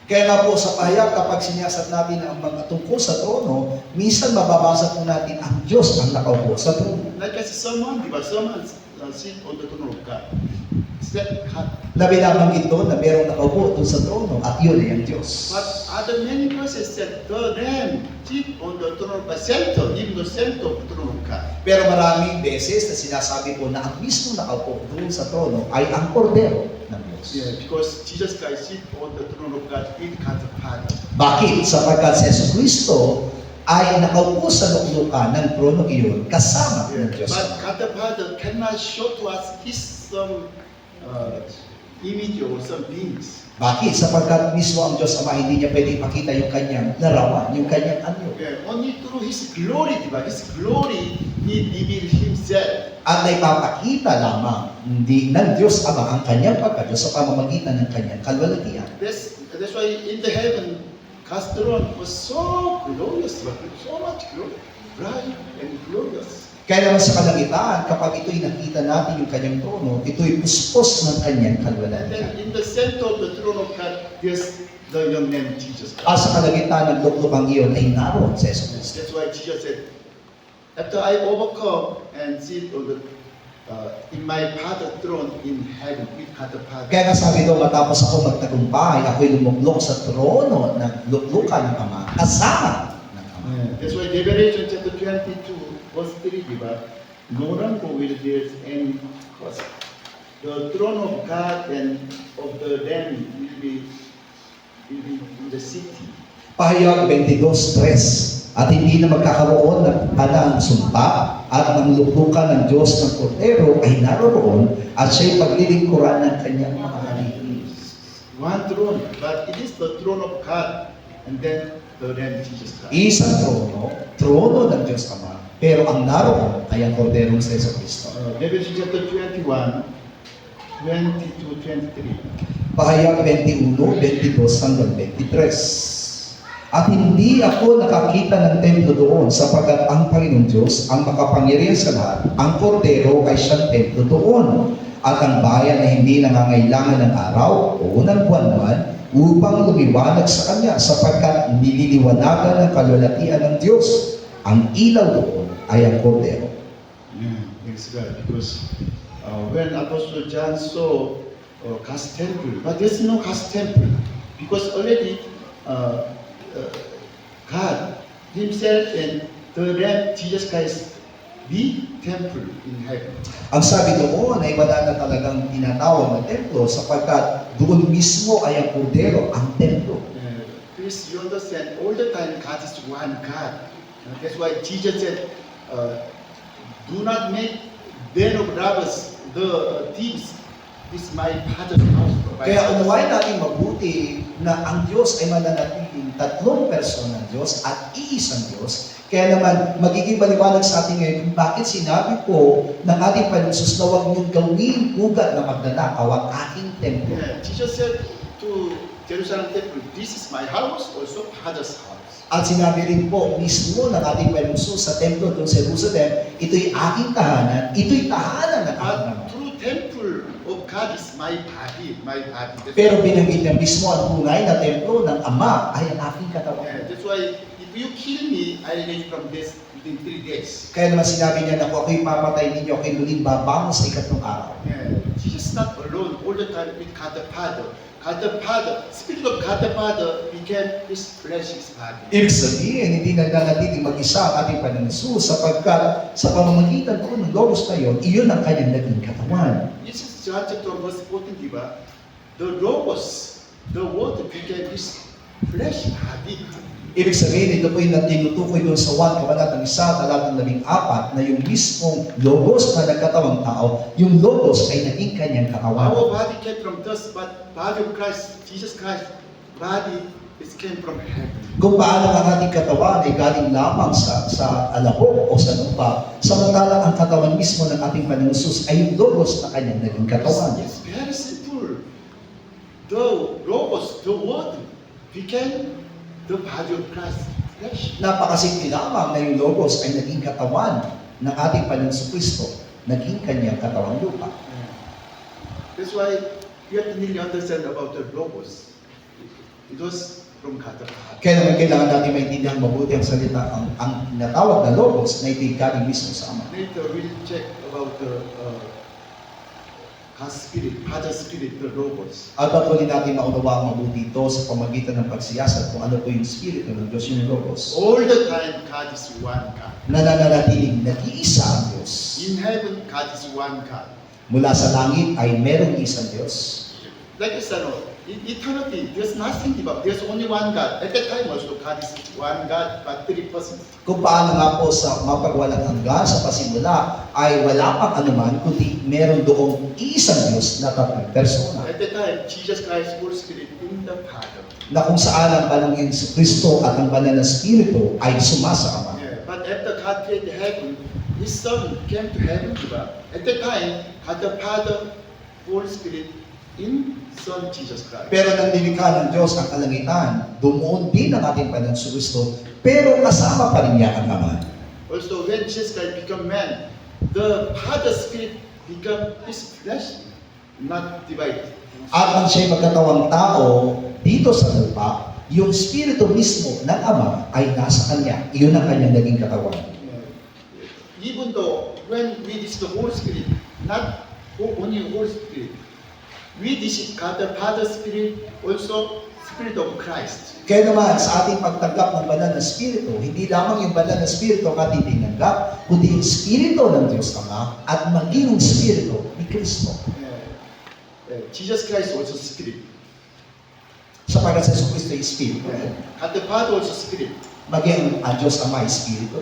Speaker 2: Kaya nga po sa pahayag, kapag siniyasat natin ang mga tungkol sa trono, minsan mababasa po natin ang Diyos ang nakaupo sa trono.
Speaker 1: Like I said, someone sit on the throne of God. Is that God?
Speaker 2: Na binabanggit doon na mayroong nakaupo doon sa trono at yun ay ang Diyos.
Speaker 1: But other many verses said the Lamb sit on the throne of the center, even the center of the throne of God.
Speaker 2: Pero maraming beses na sinasabi po na ang mismo nakaupo doon sa trono ay ang kordero ng Diyos.
Speaker 1: Yeah, because Jesus Christ sit on the throne of God with God the Father.
Speaker 2: Bakit? Sapagkat si Yesu Kristo ay nakaupo sa luklukan ng trono iyon kasama ng Diyos.
Speaker 1: But God the Father cannot show to us His some image or some beings.
Speaker 2: Bakit? Sapagkat mismo ang Diyos Ama hindi niya pwedeng pakita yung kanyang larawan, yung kanyang anyo.
Speaker 1: Yeah, only through His glory, diba? His glory, He revealed Himself.
Speaker 2: At naipapakita lamang hindi ng Diyos Ama ang kanyang pagkadiyos sa pamamagitan ng kanyang kalwalatian.
Speaker 1: That's why in the heaven, God's throne was so glorious, so much glory, bright and glorious.
Speaker 2: Kaya naman sa kalangitan, kapag ito'y nakita natin yung kanyang trono, ito'y puspos ng kanyang
Speaker 1: And
Speaker 2: kalwalatian.
Speaker 1: then in the center of the throne of God, there's the young man Jesus
Speaker 2: At
Speaker 1: Christ.
Speaker 2: sa kalangitan ng luklukang iyon ay naroon sa Yesu Kristo.
Speaker 1: That's why Jesus said, after I overcome and sit on the in my Father's throne in heaven with God the Father.
Speaker 2: Kaya nga sabi doon, matapos ako magtagumpay, ako'y lumuklok sa trono ng luklukan ng Ama, kasama ng Ama.
Speaker 1: That's why Revelation chapter 22, verse 3, diba? No longer will there any cause. The throne of God and of the Lamb will be in the city.
Speaker 2: Pahayag 22:3. At hindi na magkakaroon ng kanang sumpa at ng luklukan ng Diyos ng Kordero ay naroon at siya'y paglilingkuran ng kanyang mga halihim.
Speaker 1: One throne, but it is the throne of God and then the Lamb Jesus Christ.
Speaker 2: Isang trono ng Diyos Ama, pero ang naroon ay ang Kordero sa Yesu Kristo.
Speaker 1: Revelation chapter 21, 20-23.
Speaker 2: Pahayag 21, 22 hanggang 23. At hindi ako nakakita ng templo doon sapagkat ang Panginoon Diyos ang makapangyarihan sa lahat. Ang Kordero ay siyang templo doon. At ang bayan na hindi nangangailangan ng araw o ng buwan-buwan upang lumiwanag sa kanya sapagkat nililiwanagan ng kalwalatian ng Diyos. Ang ilaw doon ay ang Kordero.
Speaker 1: Thanks God, because when Apostle John saw God's temple, but there's no God's temple because already God Himself and the Lamb Jesus Christ be temple in heaven.
Speaker 2: Ang sabi doon ay wala na talagang tinatawag na templo sapagkat doon mismo ay ang Kordero ang templo.
Speaker 1: Please, you understand, all the time God is one God. That's why Jesus said, do not make den of robbers, the thieves. This is my Father's house.
Speaker 2: Kaya unawain natin mabuti na ang Diyos ay mananatiling tatlong person ng Diyos at iisang Diyos. Kaya naman, magiging maliwanag sa atin ngayon kung bakit sinabi po ng ating Panginoon na huwag niyong gawin ugat na magnanakaw ang aking templo.
Speaker 1: Jesus said to Jerusalem temple, this is my house, also Father's house.
Speaker 2: At sinabi rin po mismo ng ating Panginoon Jesus sa templo doon sa Jerusalem, ito'y aking tahanan, ito'y tahanan ng aking Ama.
Speaker 1: True temple of God is my body, my body.
Speaker 2: Pero binanggit niya mismo ang tunay na templo ng Ama ay ang aking katawan.
Speaker 1: Yeah, that's why if you kill me, I raise from this within 3 days.
Speaker 2: Kaya naman sinabi niya na kung ako'y papatay ninyo, ako'y muling babangon sa ikatlong araw.
Speaker 1: Yeah, Jesus not alone all the time with God the Father. God the Father, Spirit of God the Father became His flesh, His body.
Speaker 2: Ibig sabihin, hindi nananatiling mag-isa ang ating Panginoon Jesus sapagkat sa pamamagitan po ng Logos na yun, iyon ang kanyang naging katawan.
Speaker 1: This is John chapter 1 verse 14, diba? The Logos, the Word became His flesh body.
Speaker 2: Ibig sabihin, ito po yung tinutukoy doon sa 1 Kabanatang 1, talatang 14, na yung mismong Logos na nagkatawang tao, yung Logos ay naging kanyang katawan.
Speaker 1: Our body came from dust, but body of Christ, Jesus Christ, body is came from heaven.
Speaker 2: Kung paano ang ating katawan ay galing lamang sa alabok o sa lupa, samantalang ang katawan mismo ng ating Panginoon Jesus ay yung Logos na kanyang naging katawan.
Speaker 1: It's very simple. The Logos, the Word, became the body of Christ, flesh.
Speaker 2: Napakasimple lamang na yung Logos ay naging katawan ng ating Panginoon Kristo, naging kanyang katawang lupa.
Speaker 1: That's why you have to really understand about the Logos. It was from God the Father.
Speaker 2: Kaya naman kailangan natin maintindihan mabuti ang salita, ang tinatawag na Logos na ito'y galing mismo sa Ama.
Speaker 1: Later we'll check about the God's Spirit, Father's Spirit, the Logos.
Speaker 2: At patuloy natin maunawang mabuti ito sa pamagitan ng pagsiyasat kung ano po yung Espiritu ng Diyos, yung Logos.
Speaker 1: All the time, God is one God.
Speaker 2: Nananatiling nag-iisa ang Diyos.
Speaker 1: In heaven, God is one God.
Speaker 2: Mula sa langit ay merong isang Diyos.
Speaker 1: Like I said, in eternity, there's nothing about. There's only one God. At that time also, God is one God, but 3 persons.
Speaker 2: Kung paano nga po sa mapagwalang hanggan sa pasimula ay wala pang anuman kundi meron doong isang Diyos na tatlong persona.
Speaker 1: At that time, Jesus Christ, Holy Spirit, in the Father.
Speaker 2: Na kung saan ang banal ng Kristo at ang banal na Espiritu ay sumasama.
Speaker 1: Yeah. But after God created heaven, His Son came to heaven, diba? At that time, God the Father, Holy Spirit, in Son Jesus Christ.
Speaker 2: Pero nang nilikha ng Diyos ang kalangitan, dumuon din ang ating Panginoon Kristo, pero kasama pa rin niya ang Ama.
Speaker 1: Also, when Jesus Christ became man, the Father Spirit became His flesh, not divided.
Speaker 2: At nang siya'y magkatawang tao dito sa lupa, yung Espiritu mismo ng Ama ay nasa Kanya. Iyon ang Kanyang naging katawan.
Speaker 1: Even though when we receive the Holy Spirit, not only Holy Spirit, we receive God the Father Spirit, also Spirit of Christ.
Speaker 2: Kaya naman sa ating pagtanggap ng banal na Espiritu, hindi lamang yung banal na Espiritu ang ating tinanggap, kundi yung Espiritu ng Diyos Ama at maging yung Espiritu ni Kristo.
Speaker 1: Jesus Christ also Spirit.
Speaker 2: Sapagkat sa Kristo ay Espiritu.
Speaker 1: God the Father also Spirit.
Speaker 2: Maging ang Diyos Ama ay Espiritu.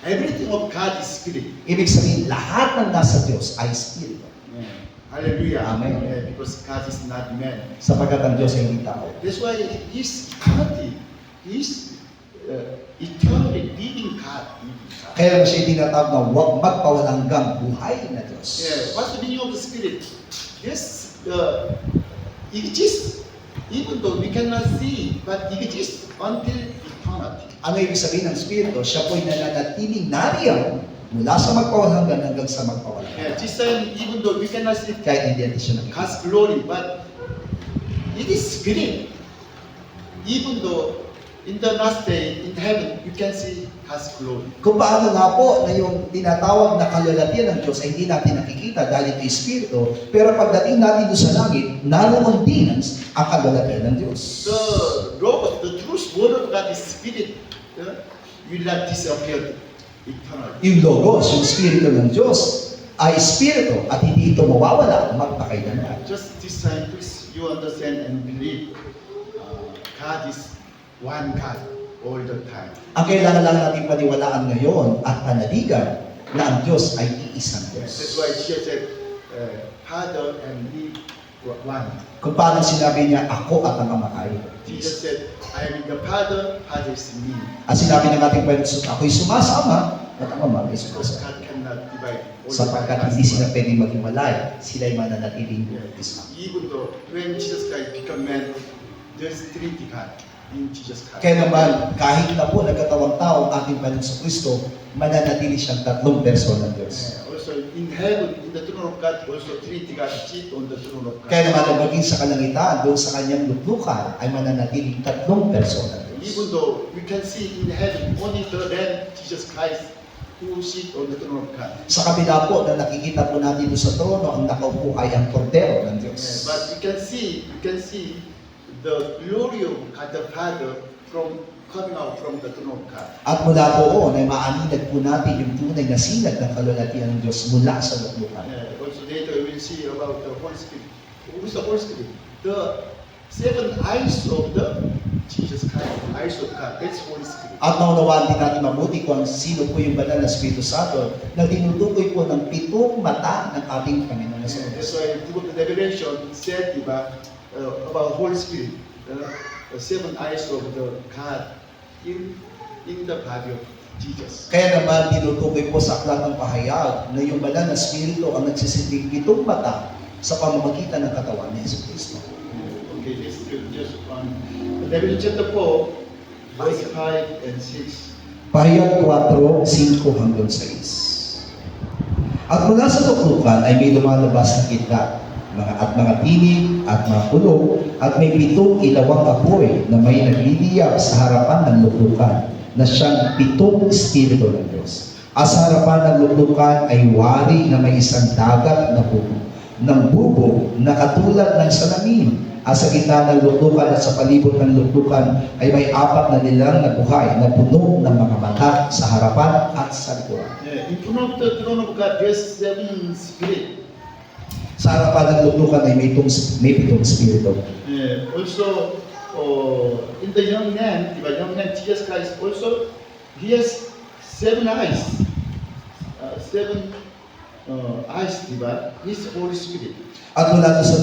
Speaker 1: Everything of God is Spirit.
Speaker 2: Ibig sabihin, lahat ng nasa Diyos ay Espiritu.
Speaker 1: Hallelujah.
Speaker 2: Amen.
Speaker 1: Because God is not man.
Speaker 2: Sapagkat ang Diyos ay hindi tao.
Speaker 1: That's why His eternity, His eternally living God.
Speaker 2: Kaya siya tinatawag na huwag magpawalanggang buhay na Diyos.
Speaker 1: What's the meaning of the Spirit? Yes, it exists. Even though we cannot see, but it exists until eternity.
Speaker 2: Ano ibig sabihin ng Espiritu? Siya po'y nananatiling nariyan mula sa magpawalanggan hanggang sa magpawalanggan.
Speaker 1: This time, even though we cannot see
Speaker 2: Kahit hindi natin siya nakikita.
Speaker 1: God's glory, but it is Spirit. Even though in the last day, in heaven, you can see God's glory.
Speaker 2: Kung paano nga po na yung tinatawag na kalalatian ng Diyos ay hindi natin nakikita dahil ito Espiritu, pero pagdating natin doon sa langit, naroon din ang kalalatian ng Diyos.
Speaker 1: The truth word of God is Spirit. Will not disappear eternally.
Speaker 2: Yung Logos, yung Espiritu ng Diyos, ay Espiritu at hindi ito mawawala magpakailanman.
Speaker 1: Just this time, please, you understand and believe God is one God all the time.
Speaker 2: Ang kailangan lang natin paniwalaan ngayon at panaligan na ang Diyos ay iisang Diyos.
Speaker 1: That's why Jesus said, Father and me one.
Speaker 2: Kung paano sinabi niya, ako at ang Ama ay
Speaker 1: Jesus said, I am in the Father, Father is in me.
Speaker 2: At sinabi ng ating Panginoon, ako'y sumasama at ang Ama ay
Speaker 1: Because
Speaker 2: sumasama.
Speaker 1: God cannot divide.
Speaker 2: Sapagkat hindi sila pwedeng maghiwalay, sila'y mananatiling isa.
Speaker 1: Even though when Jesus Christ became man, there's Trinity God. in Jesus Christ.
Speaker 2: Kaya naman, kahit na po nagkatawang tao ang ating Panginoon sa Kristo, mananatili siyang tatlong person ng Diyos.
Speaker 1: Also in heaven, in the throne of God, also Trinity God sit on the throne of God.
Speaker 2: Kaya naman ang maging sa kalangitan, doon sa kanyang luklukan, ay mananatiling tatlong person ng Diyos.
Speaker 1: Even though we can see in heaven only the Lamb Jesus Christ who sit on the throne of God.
Speaker 2: Sa kabila po na nakikita po natin doon sa trono, ang nakaupo ay ang kordero ng Diyos.
Speaker 1: But we can see the glory of God the Father from coming out from the throne of God.
Speaker 2: At mula doon ay maaninag po natin yung tunay na sinag ng kalulatian ng Diyos mula sa luklukan.
Speaker 1: Also later we will see about the Holy Spirit. Who is the Holy Spirit? The seven eyes of the Jesus Christ, eyes of God. That's Holy Spirit.
Speaker 2: At maunawaan din natin mabuti kung sino po yung banal na Espiritu Santo na tinutukoy po ng 7 mata ng ating Panginoon sa
Speaker 1: That's
Speaker 2: Diyos.
Speaker 1: why in the book of Revelation it said about Holy Spirit, the seven eyes of the God in the body of Jesus.
Speaker 2: Kaya naman tinutukoy po sa aklat ng pahayag na yung banal na Espiritu ang nagsisilbing 7 mata sa pamamagitan ng katawan ni Yesu Cristo.
Speaker 1: Okay, this is just on Revelation chapter 4, verse 5 and 6.
Speaker 2: Pahayag 4, 5 hanggang 6. At mula sa luklukan ay may lumalabas na kidlat, at mga tinig at mga kulog, at may 7 ilawang apoy na may nagliliyab sa harapan ng luklukan, na siyang 7 Espiritu ng Diyos. At sa harapan ng luklukan ay wari na may isang dagat na bubog na katulad ng salamin. At sa gitna ng luklukan at sa palibot ng luklukan ay may 4 na nilang na buhay na puno ng mga mata sa harapan at sa likuran.
Speaker 1: In front of the throne of God, there's 7 spirits.
Speaker 2: Sa harapan ng luklukan ay may 7 Espiritu.
Speaker 1: Also, in the young man Jesus Christ also, he has 7 eyes. 7 eyes, diba? He's Holy Spirit.
Speaker 2: At mula doon sa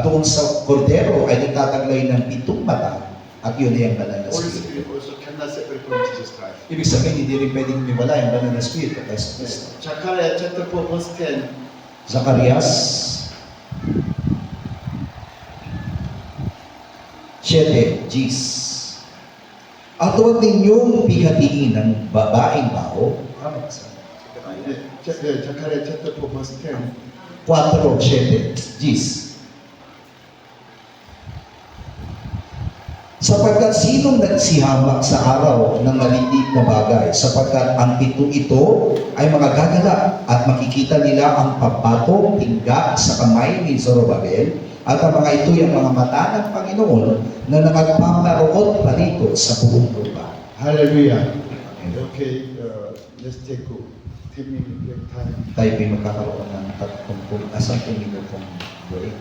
Speaker 2: doon sa kordero ay nagtataglay ng 7 mata at yun ay ang banal na
Speaker 1: Holy
Speaker 2: Espiritu.
Speaker 1: Spirit also cannot separate from Jesus Christ.
Speaker 2: Ibig sabihin, hindi rin pwedeng umiwala yung banal na Espiritu kay Yesu Cristo.
Speaker 1: Zechariah chapter 4 verse 10.
Speaker 2: Zacarias 7, Gis. At huwag ninyong pihatiin ng babaeng baho.
Speaker 1: Zechariah chapter 4 verse 10.
Speaker 2: 4, 7, Gis. Sapagkat sinong nagsihamak sa araw ng maliit na bagay, sapagkat ang ito ay mga gagala at makikita nila ang pagpatong tingga sa kamay ni Zorobabel, at ang mga ito ay ang mga mata ng Panginoon na nagpaparoon parito sa buong lupa.
Speaker 1: Hallelujah. Okay, let's take 10 minutes break time.
Speaker 2: Tayo ay magkakaroon ng 10 minutong break.